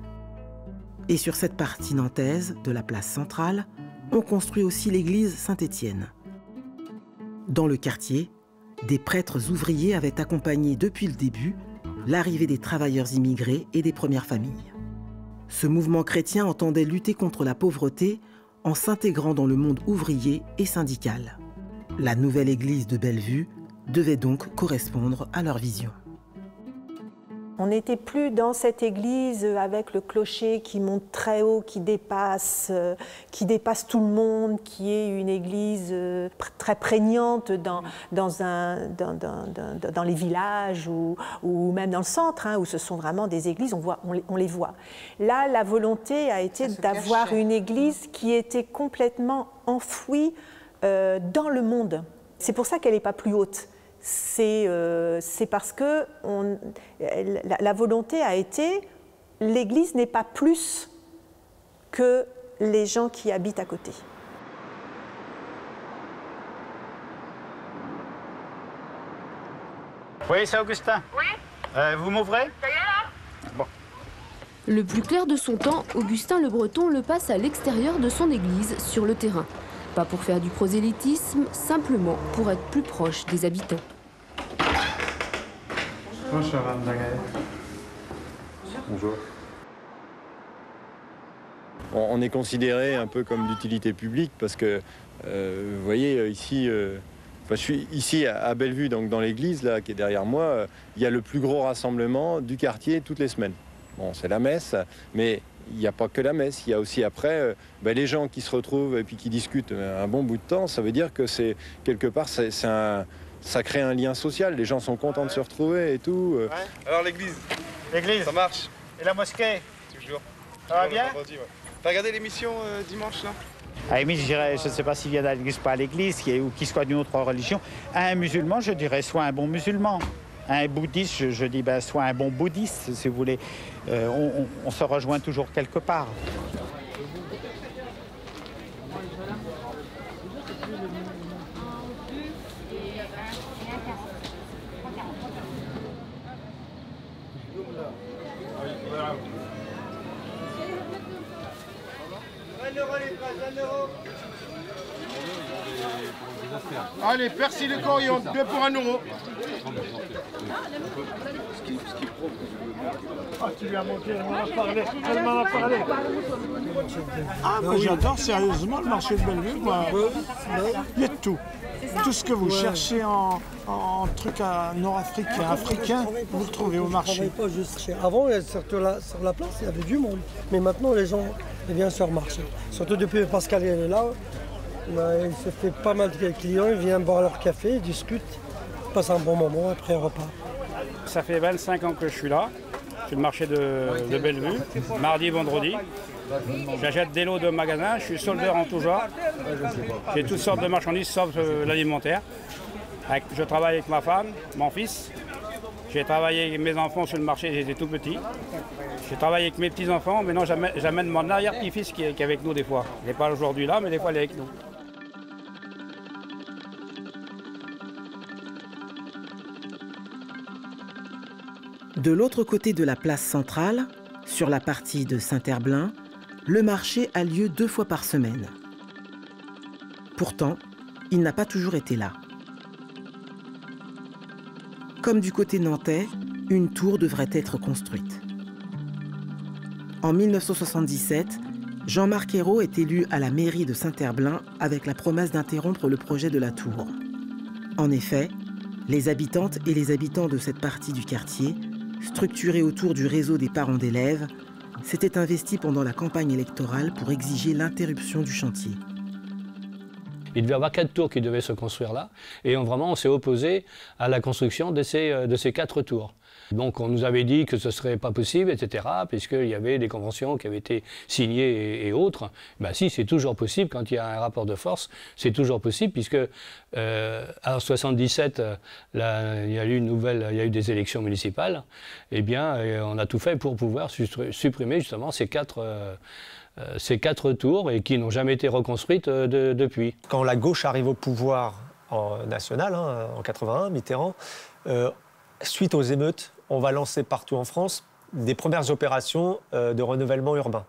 Speaker 3: Et sur cette partie nantaise de la place centrale, on construit aussi l'église Saint-Étienne. Dans le quartier, des prêtres ouvriers avaient accompagné depuis le début l'arrivée des travailleurs immigrés et des premières familles. Ce mouvement chrétien entendait lutter contre la pauvreté en s'intégrant dans le monde ouvrier et syndical. La nouvelle église de Bellevue devait donc correspondre à leur vision.
Speaker 13: On n'était plus dans cette église avec le clocher qui monte très haut, qui dépasse tout le monde, qui est une église très prégnante dans les villages ou même dans le centre, hein, où ce sont vraiment des églises, on les voit. Là, la volonté a été d'avoir une église qui était complètement enfouie dans le monde. C'est pour ça qu'elle n'est pas plus haute. C'est parce que la volonté a été, l'Église n'est pas plus que les gens qui habitent à côté.
Speaker 19: Oui, c'est Augustin. Oui. Vous m'ouvrez? Ça y est là? Bon.
Speaker 20: Le plus clair de son temps, Augustin Le Breton le passe à l'extérieur de son église, sur le terrain. Pas pour faire du prosélytisme, simplement pour être plus proche des habitants.
Speaker 19: Bonjour, Madame Dagaël.
Speaker 21: Bonjour. On est considéré un peu comme d'utilité publique parce que, vous voyez, ici, je suis ici à Bellevue, donc dans l'église là qui est derrière moi, il y a le plus gros rassemblement du quartier toutes les semaines. Bon, c'est la messe, mais il n'y a pas que la messe, il y a aussi après les gens qui se retrouvent et puis qui discutent un bon bout de temps. Ça veut dire que c'est quelque part, ça crée un lien social. Les gens sont contents de se retrouver et tout.
Speaker 19: Ouais. Alors l'église, ça marche. Et la mosquée? Toujours. Ça va bien? T'as regardé l'émission dimanche là?
Speaker 22: À Émile, je dirais, je ne sais pas s'il vient à l'église, pas à l'église, ou qu'il soit d'une autre religion. À un musulman, je dirais, soit un bon musulman. À un bouddhiste, je dis, soit un bon bouddhiste, si vous voulez. On se rejoint toujours quelque part.
Speaker 19: Allez, persil et coriandre, 2 pour 1 €. Ah, tu lui as manqué, elle m'en a parlé. Elle m'en a parlé. Ah, moi j'adore sérieusement le marché de Bellevue. Il y a de tout. Tout ce que vous cherchez en truc nord-africain, africain, vous le trouvez au marché.
Speaker 23: Avant, surtout là, sur la place, il y avait du monde. Mais maintenant, les gens viennent sur le marché. Surtout depuis que Pascal est là, il se fait pas mal de clients, ils viennent boire leur café, ils discutent, ils passent un bon moment après un repas.
Speaker 24: Ça fait 25 ans que je suis là, sur le marché de Bellevue, mardi et vendredi. J'achète des lots de magasins, je suis soldeur en tout genre. J'ai toutes sortes de marchandises sauf l'alimentaire. Je travaille avec ma femme, mon fils. J'ai travaillé avec mes enfants sur le marché, j'étais tout petit. J'ai travaillé avec mes petits-enfants, maintenant j'amène mon arrière-petit-fils qui est avec nous des fois. Il n'est pas aujourd'hui là, mais des fois il est avec nous.
Speaker 3: De l'autre côté de la place centrale, sur la partie de Saint-Herblain, le marché a lieu 2 fois par semaine. Pourtant, il n'a pas toujours été là. Comme du côté nantais, une tour devrait être construite. En 1977, Jean-Marc Ayrault est élu à la mairie de Saint-Herblain avec la promesse d'interrompre le projet de la tour. En effet, les habitantes et les habitants de cette partie du quartier, structurés autour du réseau des parents d'élèves, s'étaient investis pendant la campagne électorale pour exiger l'interruption du chantier.
Speaker 5: Il devait y avoir 4 tours qui devaient se construire là, et vraiment on s'est opposé à la construction de ces 4 tours. Donc on nous avait dit que ce ne serait pas possible, etc., puisqu'il y avait des conventions qui avaient été signées et autres. Ben si, c'est toujours possible, quand il y a un rapport de force, c'est toujours possible, puisque en 1977, il y a eu des élections municipales, et bien on a tout fait pour pouvoir supprimer justement ces 4 tours et qui n'ont jamais été reconstruites depuis.
Speaker 4: Quand la gauche arrive au pouvoir national, en 81, Mitterrand, suite aux émeutes, on va lancer partout en France des premières opérations de renouvellement urbain.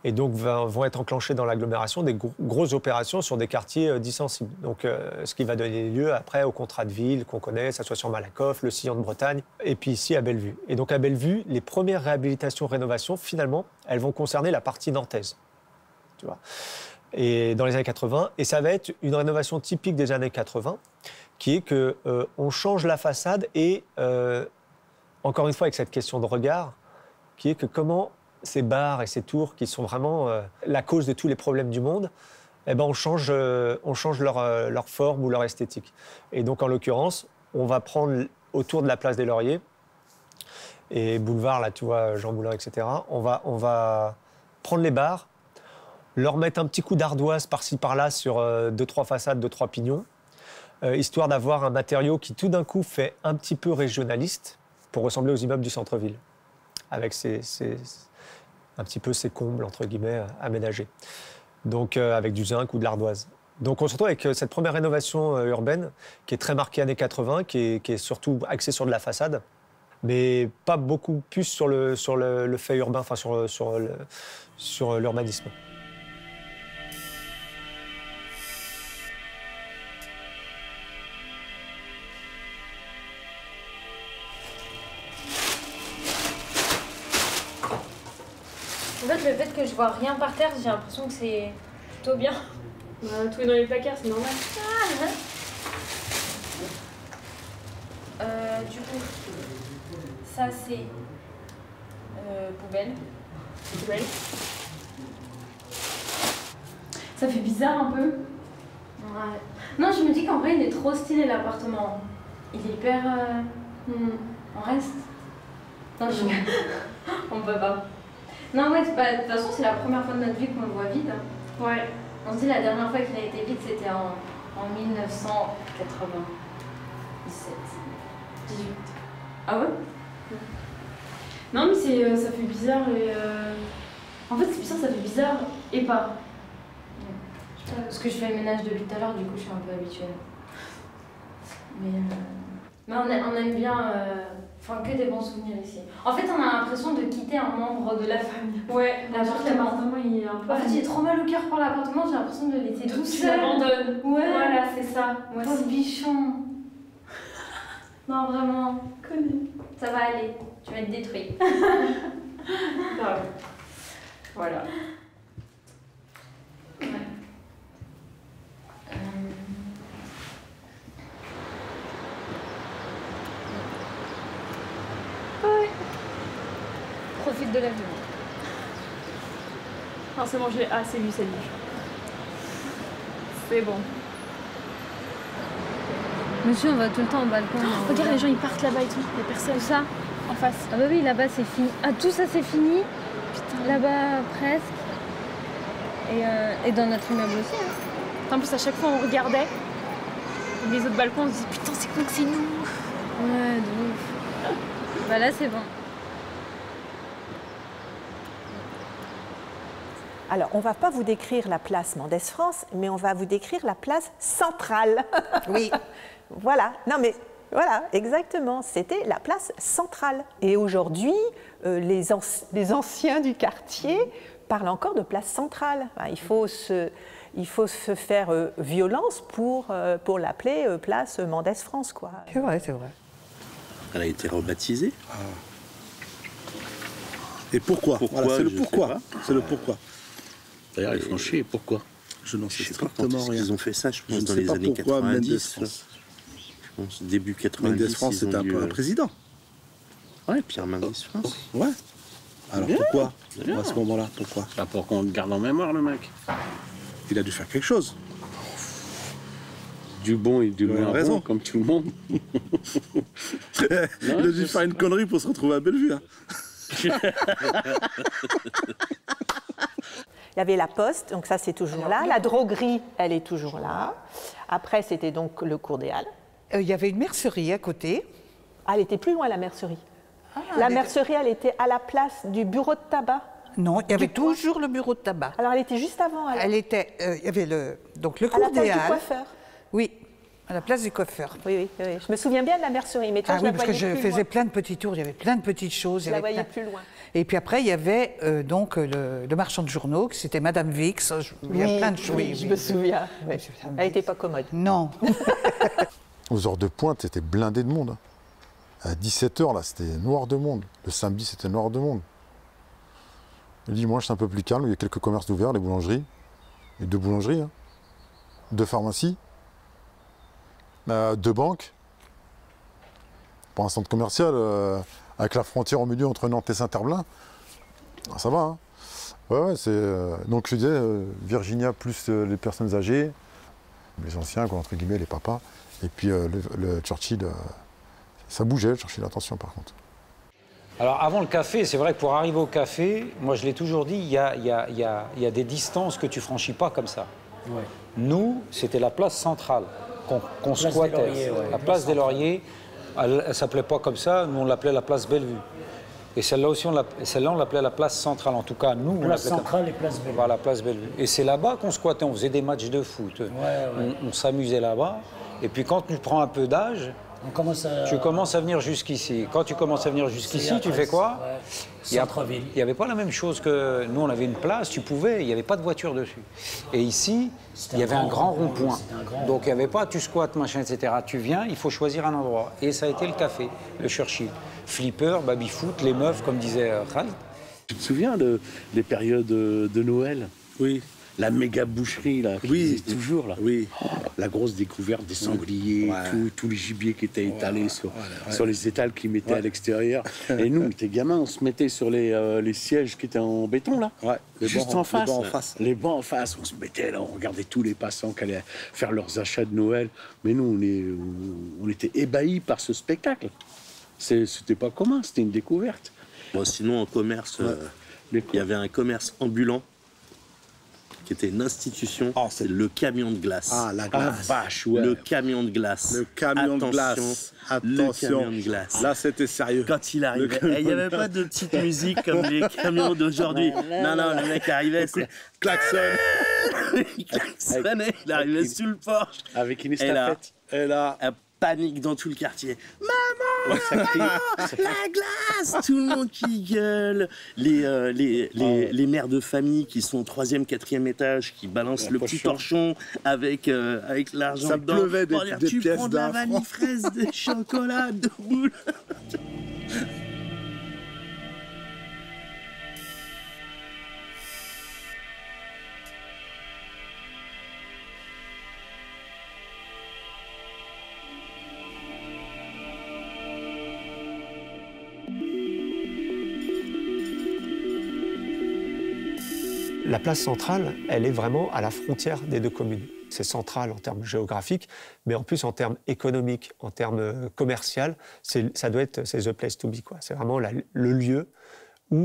Speaker 4: Et donc vont être enclenchées dans l'agglomération des grosses opérations sur des quartiers dits sensibles. Donc ce qui va donner lieu après au contrat de ville qu'on connaît, ça soit sur Malakoff, le Sillon de Bretagne, et puis ici à Bellevue. Et donc à Bellevue, les premières réhabilitations, rénovations, finalement, elles vont concerner la partie nantaise. Tu vois. Et dans les années 80, et ça va être une rénovation typique des années 80, qui est qu'on change la façade et, encore une fois avec cette question de regard, qui est que comment ces bars et ces tours qui sont vraiment la cause de tous les problèmes du monde, eh ben on change leur forme ou leur esthétique. Et donc en l'occurrence, on va prendre autour de la place des Lauriers et boulevard, là tu vois, Jean Moulin, etc., on va prendre les bars, leur mettre un petit coup d'ardoise par-ci par-là sur 2-3 façades, 2-3 pignons, histoire d'avoir un matériau qui tout d'un coup fait un petit peu régionaliste pour ressembler aux immeubles du centre-ville, avec un petit peu ces combles, entre guillemets, aménagés. Donc avec du zinc ou de l'ardoise. Donc on se retrouve avec cette première rénovation urbaine qui est très marquée années 80, qui est surtout axée sur de la façade, mais pas beaucoup plus sur le fait urbain, enfin sur l'urbanisme.
Speaker 1: En fait, le fait que je vois rien par terre, j'ai l'impression que c'est plutôt bien.
Speaker 2: Tout est dans les placards, c'est normal.
Speaker 1: Du coup, ça c'est poubelle.
Speaker 2: Poubelle. Ça fait bizarre un peu.
Speaker 1: Ouais. Non, je me dis qu'en vrai, il est trop stylé l'appartement. Il est hyper. On reste. Non, on peut pas. Non, ouais, de toute façon, c'est la première fois de notre vie qu'on le voit vide.
Speaker 2: Ouais.
Speaker 1: On se dit la dernière fois qu'il a été vide, c'était en 1997. 18.
Speaker 2: Ah ouais? Non, mais ça fait bizarre et. En fait, c'est bizarre, ça fait bizarre et pas.
Speaker 1: Parce que je fais le ménage depuis tout à l'heure, du coup, je suis un peu habituée. Mais on aime bien. Enfin, que des bons souvenirs ici. En fait, on a l'impression de quitter un membre de la famille.
Speaker 2: Ouais, l'appartement, il est un peu...
Speaker 1: En fait, j'ai trop mal au cœur pour l'appartement, j'ai l'impression de laisser tout seul.
Speaker 2: Tu l'abandonnes.
Speaker 1: Ouais.
Speaker 2: Voilà, c'est ça. Moi
Speaker 1: aussi. Bichon. Non, vraiment.
Speaker 2: Connu.
Speaker 1: Ça va aller. Tu vas être détruit.
Speaker 2: Voilà.
Speaker 1: Ouais.
Speaker 2: Ouais.
Speaker 1: Profite de la vue.
Speaker 2: Non, c'est bon, j'ai assez vu cette vue. C'est bon.
Speaker 1: Monsieur, on va tout le temps au balcon.
Speaker 2: Regarde, les gens ils partent là-bas et tout. Il y a personne.
Speaker 1: Où ça?
Speaker 2: En face.
Speaker 1: Ah bah oui, là-bas c'est fini. Ah, tout ça c'est fini. Putain. Là-bas presque. Et dans notre immeuble aussi. Hein.
Speaker 2: En plus, à chaque fois on regardait les autres balcons, on se disait putain, c'est con que c'est nous.
Speaker 1: Ouais, de ouf. Bah là c'est bon.
Speaker 13: Alors, on ne va pas vous décrire la place Mendès-France, mais on va vous décrire la place centrale.
Speaker 17: Oui.
Speaker 13: Voilà. Non, mais Voilà, exactement. C'était la place centrale. Et aujourd'hui, les anciens du quartier parlent encore de place centrale. Enfin, il faut se faire violence pour l'appeler place Mendès France, quoi.
Speaker 12: C'est vrai, c'est vrai.
Speaker 8: Elle a été rebaptisée.
Speaker 7: Et pourquoi, voilà, c'est le pourquoi. C'est le pourquoi.
Speaker 8: D'ailleurs, ils font chier. Pourquoi?
Speaker 7: Je n'en sais
Speaker 8: strictement rien. Ils ont fait ça, je pense, dans les années 90. Je pense, début 90.
Speaker 7: Mendès France, c'était un peu un président.
Speaker 8: Ouais, Pierre Mendès France.
Speaker 7: Ouais. Alors pourquoi à ce moment-là? Pourquoi?
Speaker 8: Pour qu'on le garde en mémoire, le mec.
Speaker 7: Il a dû faire quelque chose.
Speaker 8: Du bon et du moins bon, comme tout le monde.
Speaker 7: Il a dû faire une connerie pour se retrouver à Bellevue. Hein.
Speaker 13: Il y avait la poste, donc ça c'est toujours là. La droguerie, elle est toujours là. Après, c'était donc le cours des Halles.
Speaker 9: Il y avait une mercerie à côté.
Speaker 13: Ah, elle était plus loin, la mercerie. La mercerie, elle était à la place du bureau de tabac.
Speaker 9: Non, il y avait toujours le bureau de tabac.
Speaker 13: Alors, elle était juste avant.
Speaker 9: Elle était, il y avait le cours des Halles.
Speaker 13: À la place du coiffeur.
Speaker 9: Oui, à la place du coiffeur.
Speaker 13: Oui. Je me souviens bien de la mercerie, mais toi, je la voyais plus loin.
Speaker 9: Parce que je faisais plein de petits tours, il y avait plein de petites choses.
Speaker 13: Je la voyais plus loin.
Speaker 9: Et puis après, il y avait donc le marchand de journaux, c'était Madame Vix. Il y a plein de choses.
Speaker 13: Oui, je me souviens. Elle n'était pas commode.
Speaker 9: Non.
Speaker 10: Aux heures de pointe, c'était blindé de monde. À 17h, là, c'était noir de monde. Le samedi, c'était noir de monde. Le dimanche, c'est un peu plus calme. Il y a quelques commerces ouverts, les boulangeries. Et 2 boulangeries, hein. 2 pharmacies. 2 banques. Pour un centre commercial, avec la frontière au milieu entre Nantes et Saint-Herblain, ça va. Hein. Ouais, c'est. Donc je disais, Virginia plus les personnes âgées, les anciens, quoi, entre guillemets, les papas. Et puis le Churchill, ça bougeait, le Churchill, attention par contre.
Speaker 11: Alors avant le café, c'est vrai que pour arriver au café, moi je l'ai toujours dit, il y a des distances que tu franchis pas comme ça.
Speaker 14: Ouais.
Speaker 11: Nous, c'était la place centrale qu'on squattait. La place des Lauriers, elle ne s'appelait pas comme ça, nous on l'appelait la place Bellevue. Et celle-là aussi, on l'appelait la place centrale. En tout cas, nous, on
Speaker 14: place
Speaker 11: l'appelait
Speaker 14: centrale et place Bellevue.
Speaker 11: Voilà, place Bellevue. Et c'est là-bas qu'on squattait, on faisait des matchs de foot. On s'amusait là-bas. Et puis quand tu prends un peu d'âge, tu commences à venir jusqu'ici. Quand tu commences à venir jusqu'ici, tu fais quoi? Il n'y avait pas la même chose que nous, on avait une place, tu pouvais, il n'y avait pas de voiture dessus. Et ici, il y avait un grand rond-point. Donc il n'y avait pas, tu squattes, machin, etc. Tu viens, il faut choisir un endroit. Et ça a été le café, le Churchill. Flipper, baby-foot, les meufs, comme disait Khaled.
Speaker 8: Tu te souviens des périodes de Noël?
Speaker 7: Oui.
Speaker 8: La méga boucherie, là,
Speaker 7: oui,
Speaker 8: toujours, là.
Speaker 7: Oui.
Speaker 8: La grosse découverte des sangliers, tous les gibiers qui étaient étalés sur les étals qu'ils mettaient à l'extérieur. Et nous, on était gamins, on se mettait sur les sièges qui étaient en béton, là. Juste en face. Les bancs en face. Les bancs en face, on se mettait là, on regardait tous les passants qui allaient faire leurs achats de Noël. Mais nous, on était ébahis par ce spectacle. C'était pas commun, c'était une découverte.
Speaker 25: Bon, sinon, en commerce, il y avait un commerce ambulant qui était une institution, c'est le camion de glace.
Speaker 7: Ah, la glace.
Speaker 25: Ah, vache, ouais. Le camion de glace.
Speaker 7: Le camion de glace. Attention.
Speaker 25: Le camion de glace.
Speaker 7: Là, c'était sérieux.
Speaker 25: Quand il arrivait, il n'y avait pas de petite musique comme les camions d'aujourd'hui. Non, le mec arrivait, c'est klaxon. Il klaxonnait, il arrivait sur le porche.
Speaker 8: Avec une estafette.
Speaker 25: Et là, panique dans tout le quartier. Maman, la glace. Tout le monde qui gueule. Les mères de famille qui sont au 3e, 4e étage, qui balancent le petit torchon avec l'argent dedans.
Speaker 7: Ça pleuvait des
Speaker 25: tu
Speaker 7: pièces
Speaker 25: prends de la vanille fraise, des chocolats, de boules.
Speaker 4: La place centrale, elle est vraiment à la frontière des 2 communes. C'est central en termes géographiques, mais en plus en termes économiques, en termes commerciaux, ça doit être the place to be, quoi. C'est vraiment le lieu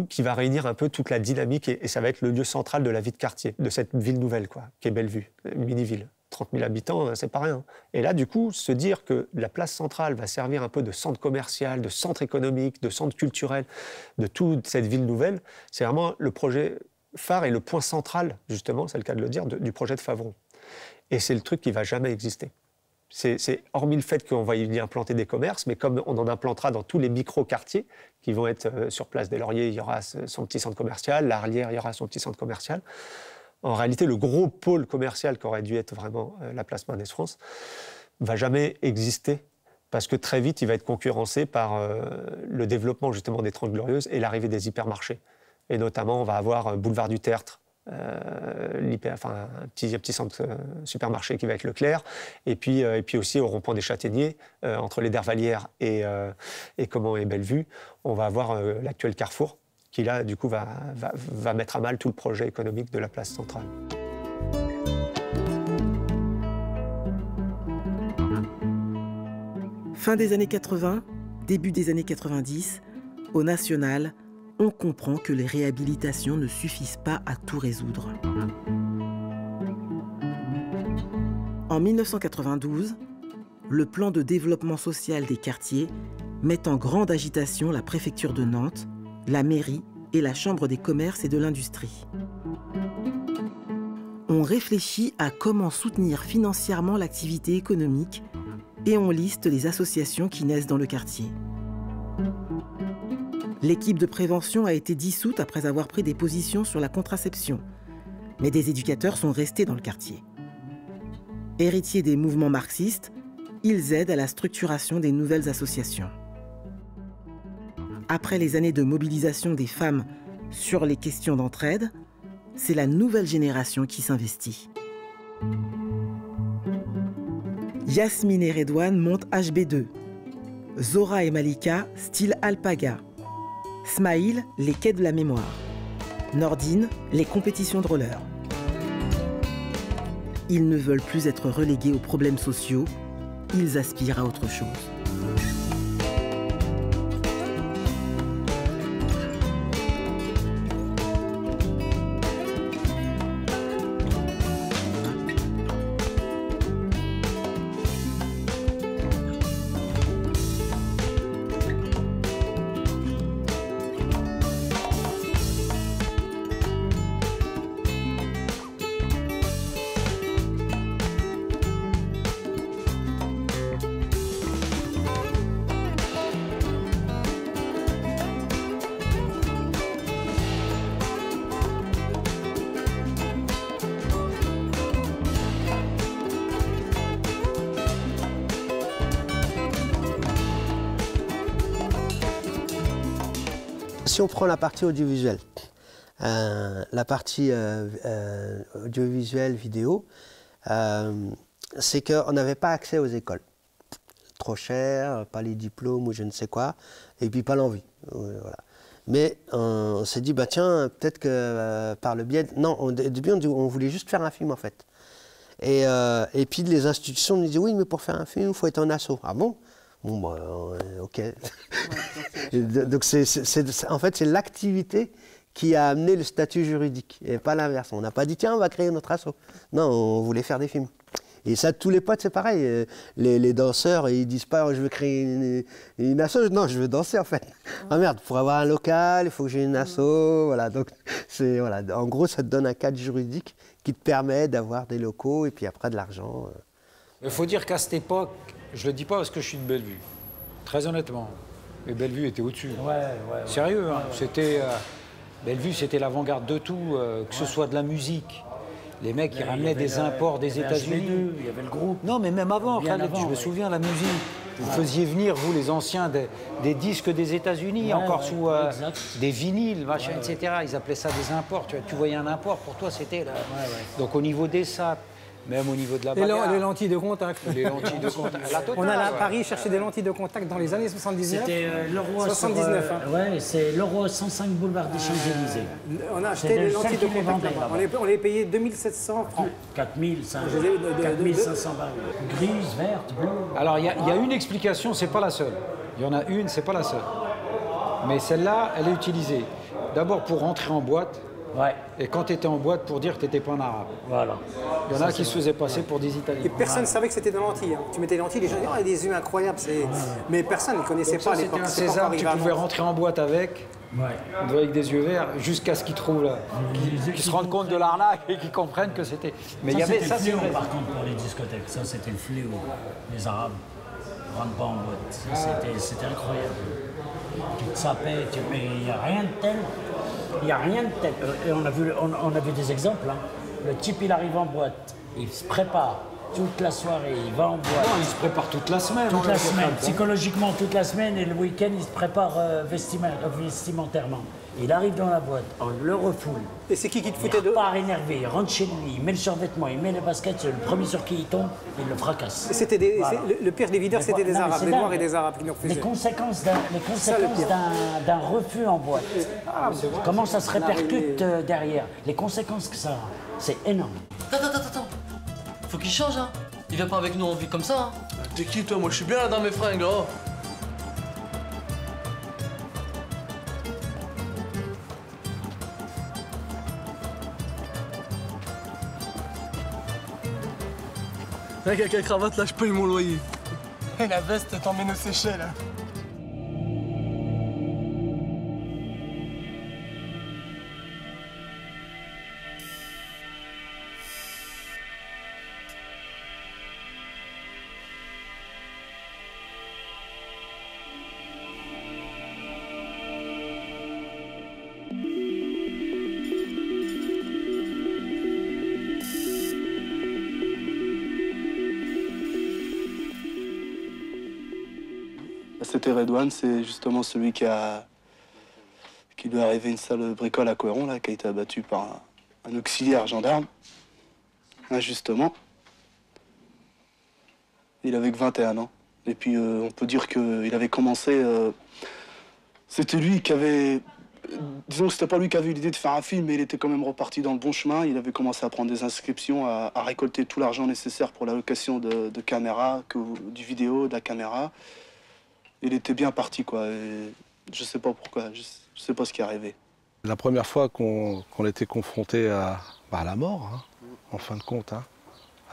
Speaker 4: qui va réunir un peu toute la dynamique et ça va être le lieu central de la vie de quartier, de cette ville nouvelle, quoi, qui est Bellevue, une mini-ville. 30 000 habitants, c'est pas rien. Et là, du coup, se dire que la place centrale va servir un peu de centre commercial, de centre économique, de centre culturel, de toute cette ville nouvelle, c'est vraiment le projet phare et le point central, justement, c'est le cas de le dire, du projet de Favron. Et c'est le truc qui ne va jamais exister. hormis le fait qu'on va y implanter des commerces, mais comme on en implantera dans tous les micro-quartiers qui vont être sur Place des Lauriers, il y aura son petit centre commercial, l'Arlière, il y aura son petit centre commercial. En réalité, le gros pôle commercial qui aurait dû être vraiment la place Mendes France ne va jamais exister parce que très vite, il va être concurrencé par le développement justement des 30 Glorieuses et l'arrivée des hypermarchés. Et notamment, on va avoir Boulevard du Tertre, un petit centre supermarché qui va être Leclerc, et puis aussi au rond-point des Châtaigniers, entre les Dervalières et Bellevue, on va avoir l'actuel Carrefour, qui là, du coup, va mettre à mal tout le projet économique de la place centrale.
Speaker 3: Fin des années 80, début des années 90, au national, on comprend que les réhabilitations ne suffisent pas à tout résoudre. En 1992, le plan de développement social des quartiers met en grande agitation la préfecture de Nantes, la mairie et la Chambre des commerces et de l'industrie. On réfléchit à comment soutenir financièrement l'activité économique et on liste les associations qui naissent dans le quartier. L'équipe de prévention a été dissoute après avoir pris des positions sur la contraception, mais des éducateurs sont restés dans le quartier. Héritiers des mouvements marxistes, ils aident à la structuration des nouvelles associations. Après les années de mobilisation des femmes sur les questions d'entraide, c'est la nouvelle génération qui s'investit. Yasmine et Redouane montent HB2. Zora et Malika, style Alpaga. Smaïl, les quais de la mémoire. Nordine, les compétitions de roller. Ils ne veulent plus être relégués aux problèmes sociaux, ils aspirent à autre chose.
Speaker 6: Si on prend la partie audiovisuelle, audiovisuelle vidéo, c'est qu'on n'avait pas accès aux écoles. Trop cher, pas les diplômes ou je ne sais quoi, et puis pas l'envie. Voilà. Mais on s'est dit, bah tiens, peut-être que par le biais... Non, au début, on voulait juste faire un film, en fait. Et puis les institutions nous disaient, oui, mais pour faire un film, il faut être en asso. Ah bon? Bon, bah, ok. Donc, en fait, c'est l'activité qui a amené le statut juridique, et pas l'inverse. On n'a pas dit, tiens, on va créer notre asso. Non, on voulait faire des films. Et ça, tous les potes, c'est pareil. Les danseurs, ils disent pas, je veux créer une asso. Non, je veux danser, en fait. Ah merde, pour avoir un local, il faut que j'ai une asso. Voilà, donc, voilà. En gros, ça te donne un cadre juridique qui te permet d'avoir des locaux et puis après de l'argent.
Speaker 11: Il faut dire qu'à cette époque, je le dis pas parce que je suis de Bellevue, très honnêtement, mais Bellevue était au-dessus. Sérieux, hein. C'était Bellevue, c'était l'avant-garde de tout, que ce soit de la musique. Les mecs, ils ramenaient des imports des États-Unis.
Speaker 14: Il y avait le groupe.
Speaker 11: Non, mais même avant, je me souviens, la musique. Vous faisiez venir, vous, les anciens, des disques des États-Unis, encore sous des vinyles, machin, etc. Ils appelaient ça des imports. Tu voyais un import, pour toi, c'était là. Donc, au niveau des sapes, même au niveau de la bagarre.
Speaker 14: Les lentilles de contact.
Speaker 11: Les lentilles de contact.
Speaker 14: On a à Paris cherché des lentilles de contact dans les années 79. C'était Leroy 79. Ouais, c'est Leroy 105 boulevard des Champs-Élysées. On a acheté des lentilles de contact là-bas. On les payait 2700 francs. 4500 balles. Grises, vertes, bleues.
Speaker 11: Alors, il y a une explication, c'est pas la seule. Il y en a une, c'est pas la seule. Mais celle-là, elle est utilisée. D'abord pour rentrer en boîte.
Speaker 14: Ouais.
Speaker 11: Et quand tu étais en boîte, pour dire que tu n'étais pas un arabe.
Speaker 14: Voilà.
Speaker 11: Il y en a qui se faisaient passer pour des Italiens.
Speaker 14: Et personne ne savait que c'était des lentilles. Hein. Tu mettais des lentilles, les gens disaient, oh, il y a des yeux incroyables. Mais personne ne connaissait pas à l'époque.
Speaker 11: C'était un sésame, tu pouvais rentrer en boîte avec. Ouais. On doit avec des yeux verts jusqu'à ce qu'ils trouvent là, qu'ils se rendent compte de l'arnaque et qu'ils comprennent que c'était. Mais il y avait ça, c'est vrai.
Speaker 15: Par contre, pour les discothèques, ça c'était le fléau. Les Arabes ne rentrent pas en boîte. C'était incroyable. Tu te sapais, mais il n'y a rien de tel. Il n'y a rien de tel. Et on a vu des exemples. Hein. Le type, il arrive en boîte, il se prépare. Toute la soirée, il va en boîte.
Speaker 11: Non, il se prépare toute la semaine.
Speaker 15: Toute la semaine, psychologiquement toute la semaine, et le week-end, il se prépare vestimentairement. Il arrive dans la boîte, on le refoule.
Speaker 14: Et c'est qui te foutait de...
Speaker 15: Il part énervé, il rentre chez lui, il met le survêtement, il met les baskets, le premier sur qui il tombe, il le fracasse.
Speaker 14: C'était voilà. Le pire des videurs, c'était des Arabes, des Noirs et des Arabes qui nous refusaient.
Speaker 15: Les conséquences d'un refus en boîte. Comment ça se répercute derrière? Les conséquences que ça a, c'est énorme.
Speaker 16: Attends. Faut qu'il change, hein. Il vient pas avec nous en vie comme ça, hein.
Speaker 18: T'es qui, toi? Moi, je suis bien là dans mes fringues, oh. Avec la cravate, là, je paye mon loyer.
Speaker 19: Et la veste t'emmène aux Seychelles.
Speaker 18: C'était Redouane, c'est justement celui qui lui est arrivé une sale bricole à Couéron, là, qui a été abattu par un auxiliaire gendarme, injustement. Il avait que 21 ans. Et puis on peut dire qu'il avait commencé... c'était lui qui avait... Disons que c'était pas lui qui avait eu l'idée de faire un film, mais il était quand même reparti dans le bon chemin. Il avait commencé à prendre des inscriptions, à récolter tout l'argent nécessaire pour la location de caméras, du vidéo, de la caméra. Il était bien parti, quoi. Et je sais pas pourquoi, je sais pas ce qui est arrivé.
Speaker 7: La première fois qu'on était confronté à la mort, hein, en fin de compte, hein,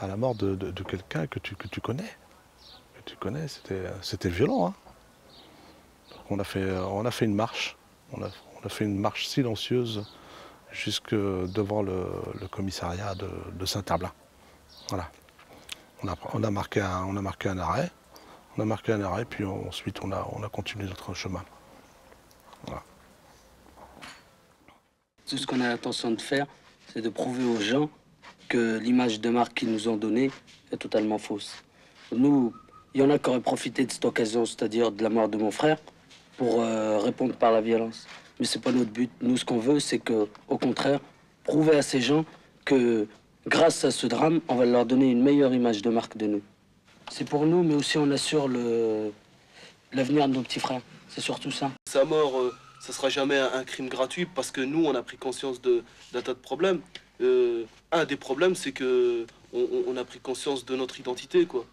Speaker 7: à la mort de quelqu'un que tu connais, c'était violent. Hein. Donc on a fait une marche, on a fait une marche silencieuse jusque devant le commissariat de Saint-Herblain. Voilà. On a marqué un arrêt. On a marqué un arrêt, puis ensuite on a continué notre chemin. Voilà.
Speaker 16: Tout ce qu'on a l'intention de faire, c'est de prouver aux gens que l'image de marque qu'ils nous ont donnée est totalement fausse. Nous, il y en a qui auraient profité de cette occasion, c'est-à-dire de la mort de mon frère, pour répondre par la violence. Mais c'est pas notre but. Nous, ce qu'on veut, c'est que, au contraire, prouver à ces gens que, grâce à ce drame, on va leur donner une meilleure image de marque de nous. C'est pour nous, mais aussi on assure l'avenir de nos petits frères. C'est surtout ça.
Speaker 18: Sa mort, ça sera jamais un crime gratuit parce que nous, on a pris conscience d'un tas de problèmes. Un des problèmes, c'est que on a pris conscience de notre identité, quoi.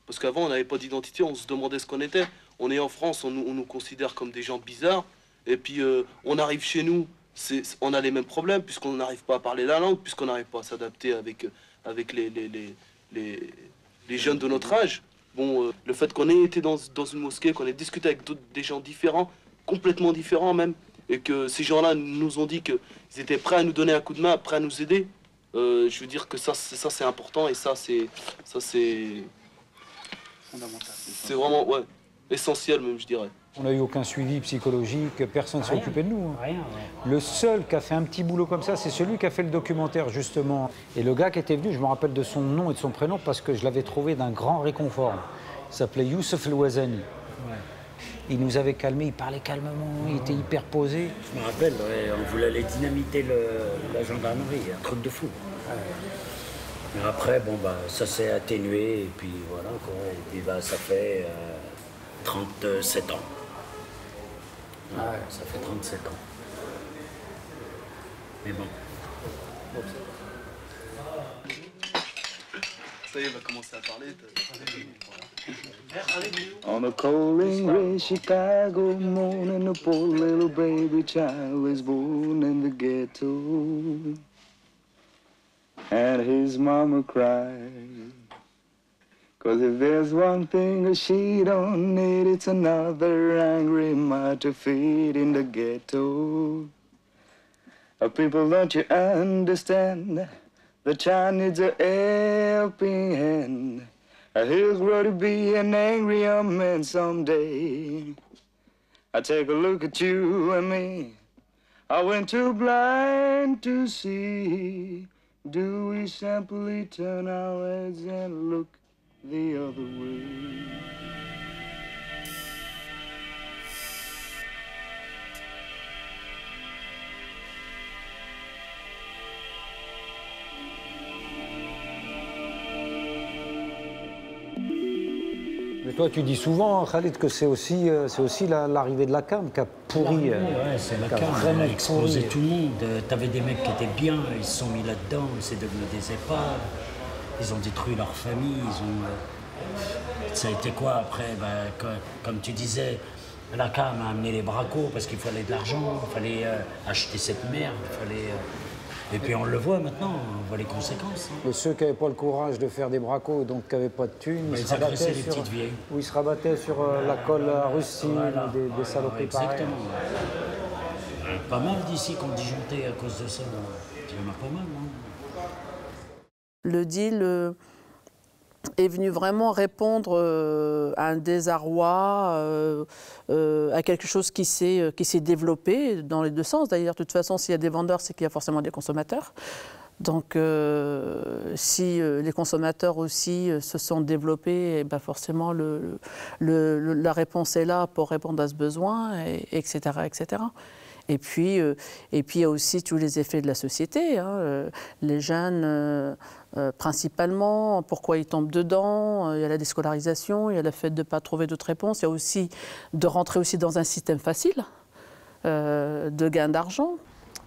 Speaker 18: Parce qu'avant, on n'avait pas d'identité, on se demandait ce qu'on était. On est en France, on nous considère comme des gens bizarres. Et puis, on arrive chez nous, on a les mêmes problèmes puisqu'on n'arrive pas à parler la langue, puisqu'on n'arrive pas à s'adapter avec les jeunes de notre âge. Bon, le fait qu'on ait été dans une mosquée, qu'on ait discuté avec des gens différents, complètement différents même, et que ces gens-là nous ont dit qu'ils étaient prêts à nous donner un coup de main, prêts à nous aider, je veux dire que ça c'est important et ça c'est fondamental. C'est vraiment essentiel même, je dirais.
Speaker 11: On n'a eu aucun suivi psychologique, personne ne s'est occupé de nous. Hein. Rien. Le seul qui a fait un petit boulot comme ça, c'est celui qui a fait le documentaire, justement. Et le gars qui était venu, je me rappelle de son nom et de son prénom parce que je l'avais trouvé d'un grand réconfort. Il s'appelait Youssef El Ouazani. Ouais. Il nous avait calmés, il parlait calmement, il était hyper posé.
Speaker 15: Je me rappelle, on voulait aller dynamiter la gendarmerie, un truc de fou. Ouais. Mais après, bon, ça s'est atténué et puis voilà, quoi. Et puis ça fait 37 ans. Ouais, ça fait 37 ans. Mais bon.
Speaker 18: Ça y est, il va commencer à parler.
Speaker 20: On a cold and gray Chicago morning, a poor little baby child was born in the ghetto, and his mama cried. 'Cause if there's one thing she don't need, it's another angry mind to feed in the ghetto. People, don't you understand? The child needs a helping hand. He'll grow to be an angry young man someday. I take a look at you and me. I went too blind to see. Do we simply turn our heads and look the other way?
Speaker 11: Mais toi, tu dis souvent, Khalid, que c'est aussi l'arrivée de la cam qui a pourri.
Speaker 15: Ouais, c'est la cam, elle a explosé tout le monde. T'avais des mecs qui étaient bien, ils se sont mis là-dedans, c'est devenu des épaves. Ils ont détruit leur famille, Ça a été quoi après? Comme tu disais, la cam a amené les bracos parce qu'il fallait de l'argent, il fallait acheter cette merde, il fallait... Et puis on le voit maintenant, on voit les conséquences.
Speaker 11: Et ceux qui n'avaient pas le courage de faire des bracos, donc qui n'avaient pas de thunes,
Speaker 15: ils se rabattaient sur,
Speaker 11: ils se rabattaient sur la colle à Russie, voilà. Des saloperies pareilles.
Speaker 15: Exactement. Pas mal d'ici qui ont disjoncté à cause de ça. Il y en a pas mal. Hein.
Speaker 5: Le deal est venu vraiment répondre à un désarroi, à quelque chose qui s'est développé dans les deux sens. D'ailleurs, de toute façon, s'il y a des vendeurs, c'est qu'il y a forcément des consommateurs. Donc, si les consommateurs aussi se sont développés, ben forcément, la réponse est là pour répondre à ce besoin, etc., etc. Et puis, il y a aussi tous les effets de la société. Hein. Les jeunes, principalement, pourquoi ils tombent dedans? Il y a la déscolarisation, il y a le fait de ne pas trouver d'autres réponses. Il y a aussi de rentrer aussi dans un système facile de gain d'argent.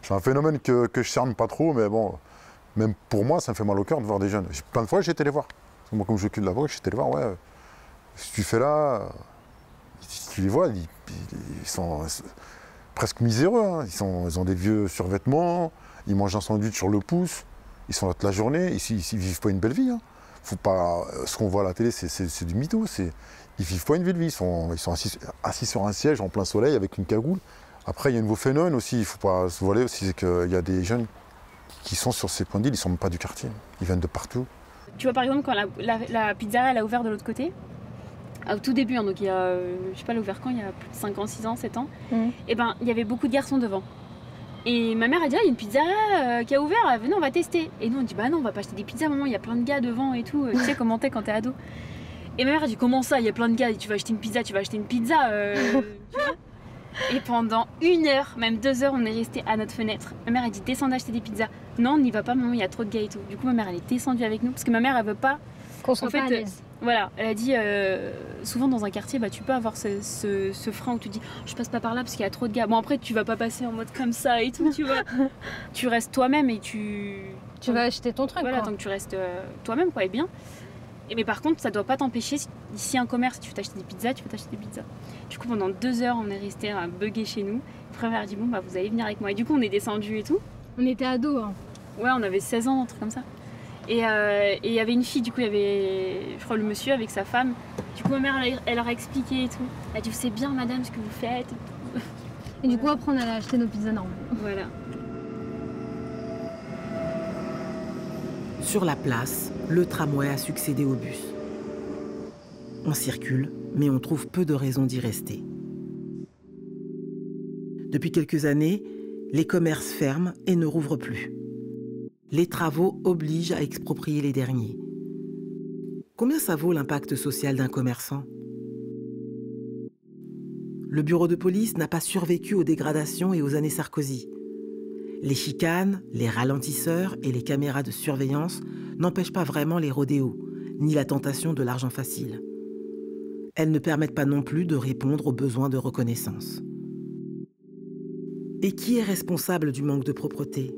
Speaker 10: C'est un phénomène que je cerne pas trop, mais bon, même pour moi, ça me fait mal au cœur de voir des jeunes. Plein de fois, j'ai été les voir. Moi, comme je m'occupe de la boxe, j'ai été les voir, ouais. Ce que tu fais là, tu les vois, ils sont presque miséreux. Hein. Ils ont des vieux survêtements, ils mangent un sandwich sur le pouce, ils sont là toute la journée, ils vivent pas une belle vie. Hein. Faut pas, ce qu'on voit à la télé, c'est du mytho. Ils vivent pas une belle vie, ils sont assis sur un siège en plein soleil avec une cagoule. Après, il y a un nouveau phénomène aussi, il ne faut pas se voiler aussi, c'est qu'il y a des jeunes qui sont sur ces points d'île, ils ne sont même pas du quartier, ils viennent de partout.
Speaker 2: Tu vois, par exemple, quand la pizzeria elle a ouvert de l'autre côté, au tout début, hein, donc il y a, je sais pas, elle a ouvert quand, il y a plus de 5 ans, 6 ans, 7 ans, et ben il y avait beaucoup de garçons devant. Et ma mère a dit, il y a une pizzeria qui a ouvert, venez, on va tester. Et nous, on dit, bah non, on va pas acheter des pizzas, maman, il y a plein de gars devant et tout. Tu sais comment t'es quand t'es ado. Et ma mère a dit, comment ça, il y a plein de gars, et tu vas acheter une pizza, tu vois. Et pendant 1 heure, même 2 heures, on est resté à notre fenêtre. Ma mère a dit, descendez acheter des pizzas. Non, on n'y va pas, maman, il y a trop de gars et tout. Du coup, ma mère, elle est descendue avec nous, parce que ma mère, elle veut pas...
Speaker 1: Qu'on soit pas à l'aise.
Speaker 2: Voilà, elle a dit, souvent dans un quartier, bah, tu peux avoir ce frein où tu dis, je passe pas par là parce qu'il y a trop de gars. Bon, après, tu vas pas passer en mode comme ça et tout, tu vois. Tu restes toi-même et tu
Speaker 1: vas acheter ton truc,
Speaker 2: voilà,
Speaker 1: quoi.
Speaker 2: tant que tu restes toi-même, quoi, et bien. Mais par contre, ça doit pas t'empêcher, ici un commerce, tu veux t'acheter des pizzas, tu peux t'acheter des pizzas. Du coup, pendant 2 heures, on est resté à bugger chez nous. Après, elle a dit, bon, bah, vous allez venir avec moi. Et du coup, on est descendu et tout.
Speaker 1: On était ados, hein.
Speaker 2: Ouais, on avait 16 ans, un truc comme ça. Et il y avait une fille, du coup, il y avait, je crois, le monsieur avec sa femme. Du coup, ma mère, elle leur a expliqué et tout. Elle a dit, c'est bien, madame, ce que vous faites.
Speaker 1: Et du coup, après, on allait acheter nos pizzas normales.
Speaker 2: Voilà.
Speaker 3: Sur la place, le tramway a succédé au bus. On circule, mais on trouve peu de raisons d'y rester. Depuis quelques années, les commerces ferment et ne rouvrent plus. Les travaux obligent à exproprier les derniers. Combien ça vaut l'impact social d'un commerçant? Le bureau de police n'a pas survécu aux dégradations et aux années Sarkozy. Les chicanes, les ralentisseurs et les caméras de surveillance n'empêchent pas vraiment les rodéos, ni la tentation de l'argent facile. Elles ne permettent pas non plus de répondre aux besoins de reconnaissance. Et qui est responsable du manque de propreté?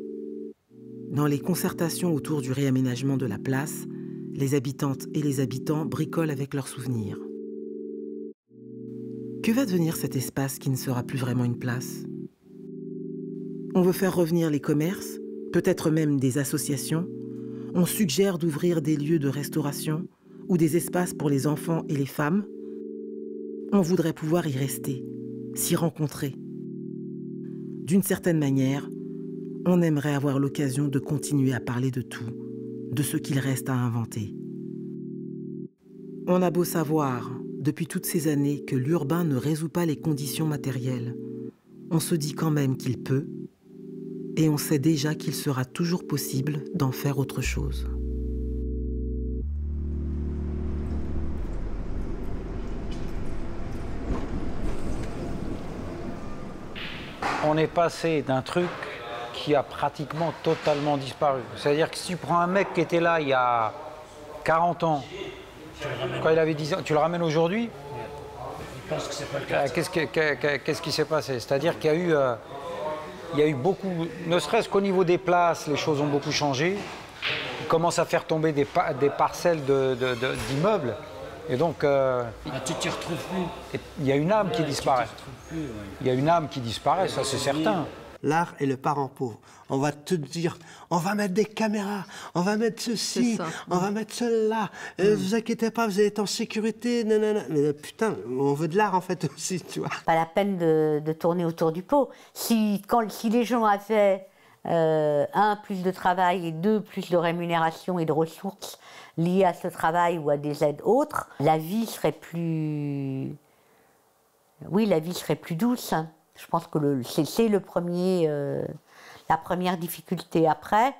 Speaker 3: Dans les concertations autour du réaménagement de la place, les habitantes et les habitants bricolent avec leurs souvenirs. Que va devenir cet espace qui ne sera plus vraiment une place? On veut faire revenir les commerces, peut-être même des associations. On suggère d'ouvrir des lieux de restauration ou des espaces pour les enfants et les femmes, on voudrait pouvoir y rester, s'y rencontrer. D'une certaine manière, on aimerait avoir l'occasion de continuer à parler de tout, de ce qu'il reste à inventer. On a beau savoir, depuis toutes ces années, que l'urbain ne résout pas les conditions matérielles, on se dit quand même qu'il peut, et on sait déjà qu'il sera toujours possible d'en faire autre chose.
Speaker 11: On est passé d'un truc qui a pratiquement totalement disparu. C'est-à-dire que si tu prends un mec qui était là il y a 40 ans, quand il avait 10 ans, tu le ramènes aujourd'hui, qu'est-ce qui s'est passé? C'est-à-dire qu'il y a eu beaucoup, ne serait-ce qu'au niveau des places, les choses ont beaucoup changé. Il commence à faire tomber des parcelles d'immeubles. Et donc,
Speaker 15: tu t'y retrouves plus.
Speaker 11: Il y a une âme qui disparaît. Il y a une âme qui disparaît, ça c'est certain.
Speaker 6: L'art est le parent pauvre. On va te dire, on va mettre des caméras, on va mettre ceci, on va mettre cela. Vous inquiétez pas, vous allez être en sécurité. Nanana. Mais putain, on veut de l'art en fait aussi, tu vois.
Speaker 17: Pas la peine de tourner autour du pot. Si les gens avaient plus de travail et plus de rémunération et de ressources liées à ce travail ou à des aides autres, la vie serait plus... Oui, la vie serait plus douce. Je pense que c'est la première difficulté. Après,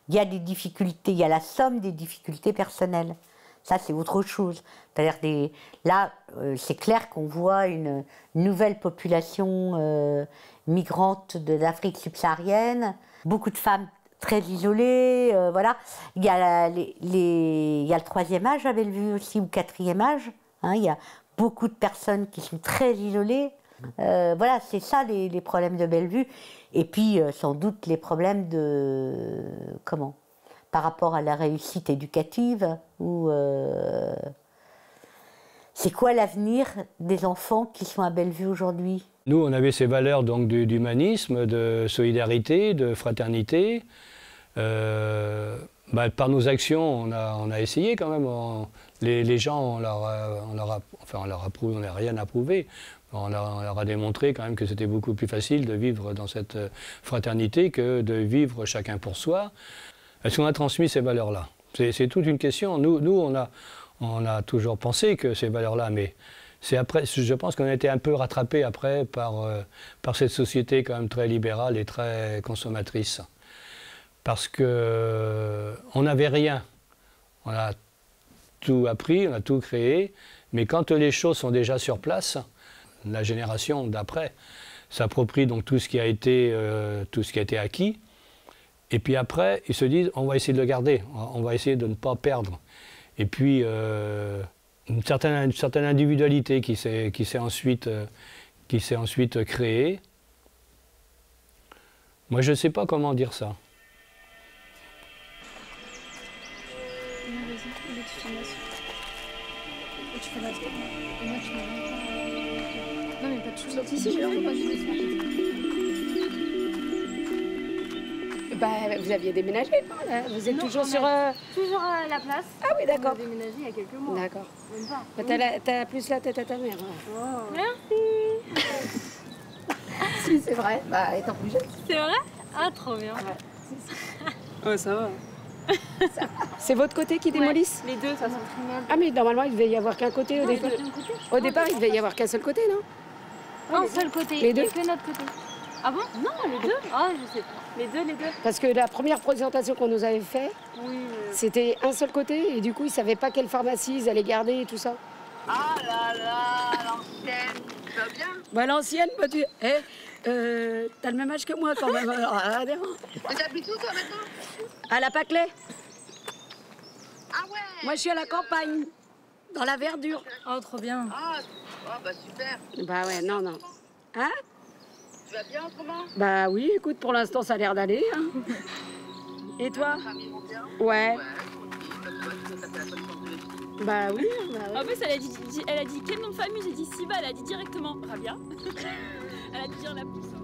Speaker 17: il y a des difficultés, il y a la somme des difficultés personnelles. Ça, c'est autre chose. C'est-à-dire là, c'est clair qu'on voit une nouvelle population migrante de l'Afrique subsaharienne, beaucoup de femmes très isolées, voilà. Il y a le troisième âge à Bellevue aussi, ou quatrième âge. Hein, il y a beaucoup de personnes qui sont très isolées. Voilà, c'est ça les problèmes de Bellevue. Et puis, sans doute, les problèmes par rapport à la réussite éducative, ou c'est quoi l'avenir des enfants qui sont à Bellevue aujourd'hui?
Speaker 21: Nous, on avait ces valeurs donc d'humanisme, de solidarité, de fraternité. Par nos actions, on a essayé quand même. Les gens, on n'a rien approuvé. On leur a démontré quand même que c'était beaucoup plus facile de vivre dans cette fraternité que de vivre chacun pour soi. Est-ce qu'on a transmis ces valeurs-là? C'est toute une question. Nous, on a toujours pensé que ces valeurs-là, mais c'est après, je pense qu'on a été un peu rattrapés après par cette société quand même très libérale et très consommatrice. Parce qu'on n'avait rien. On a tout appris, on a tout créé, mais quand les choses sont déjà sur place, la génération d'après s'approprie donc tout ce qui a été acquis, et puis après ils se disent on va essayer de le garder, on va essayer de ne pas perdre. Et puis une certaine individualité qui s'est ensuite créée. Moi je ne sais pas comment dire ça.
Speaker 2: Non mais pas de soucis. Si, je leur vous aviez déménagé, là. Vous êtes toujours sur...
Speaker 1: Toujours à la place.
Speaker 2: Ah oui, d'accord.
Speaker 1: On a déménagé il y a quelques mois.
Speaker 2: D'accord.
Speaker 1: Même pas.
Speaker 2: T'as plus la tête à ta mère.
Speaker 1: Oh. Merci.
Speaker 2: Si, c'est vrai. Bah, étant plus jeune.
Speaker 1: C'est vrai? Ah, trop bien.
Speaker 2: Ouais, ça va. C'est votre côté qui démolissent?
Speaker 1: Les deux, ça sont très mal.
Speaker 2: Ah mais normalement il devait y avoir qu'un côté au départ. Au départ il devait y avoir qu'un seul côté, non?
Speaker 1: Un seul côté,
Speaker 2: les deux?
Speaker 1: Il n'y a que notre côté. Ah bon? Non, les deux? Ah, je sais pas. Les deux.
Speaker 2: Parce que la première présentation qu'on nous avait fait, c'était un seul côté et du coup ils savaient pas quelle pharmacie ils allaient garder et tout ça.
Speaker 22: Ah là là, l'ancienne, ça va bien?
Speaker 2: Bah l'ancienne, bah tu... t'as le même âge que moi quand même.
Speaker 22: Mais t'habites où toi maintenant?
Speaker 2: À la Paclay.
Speaker 22: Ah ouais?
Speaker 2: Moi je suis à la campagne, dans la verdure.
Speaker 1: Oh trop bien.
Speaker 22: Ah bah super.
Speaker 2: Bah ouais, non. Hein?
Speaker 22: Tu vas bien autrement?
Speaker 2: Bah oui, écoute, pour l'instant ça a l'air d'aller. Hein. Et toi? Ouais. Bah oui.
Speaker 23: En plus, elle a dit quel nom de famille? J'ai dit Siba, elle a dit directement Rabia. Elle a dit bien la plus.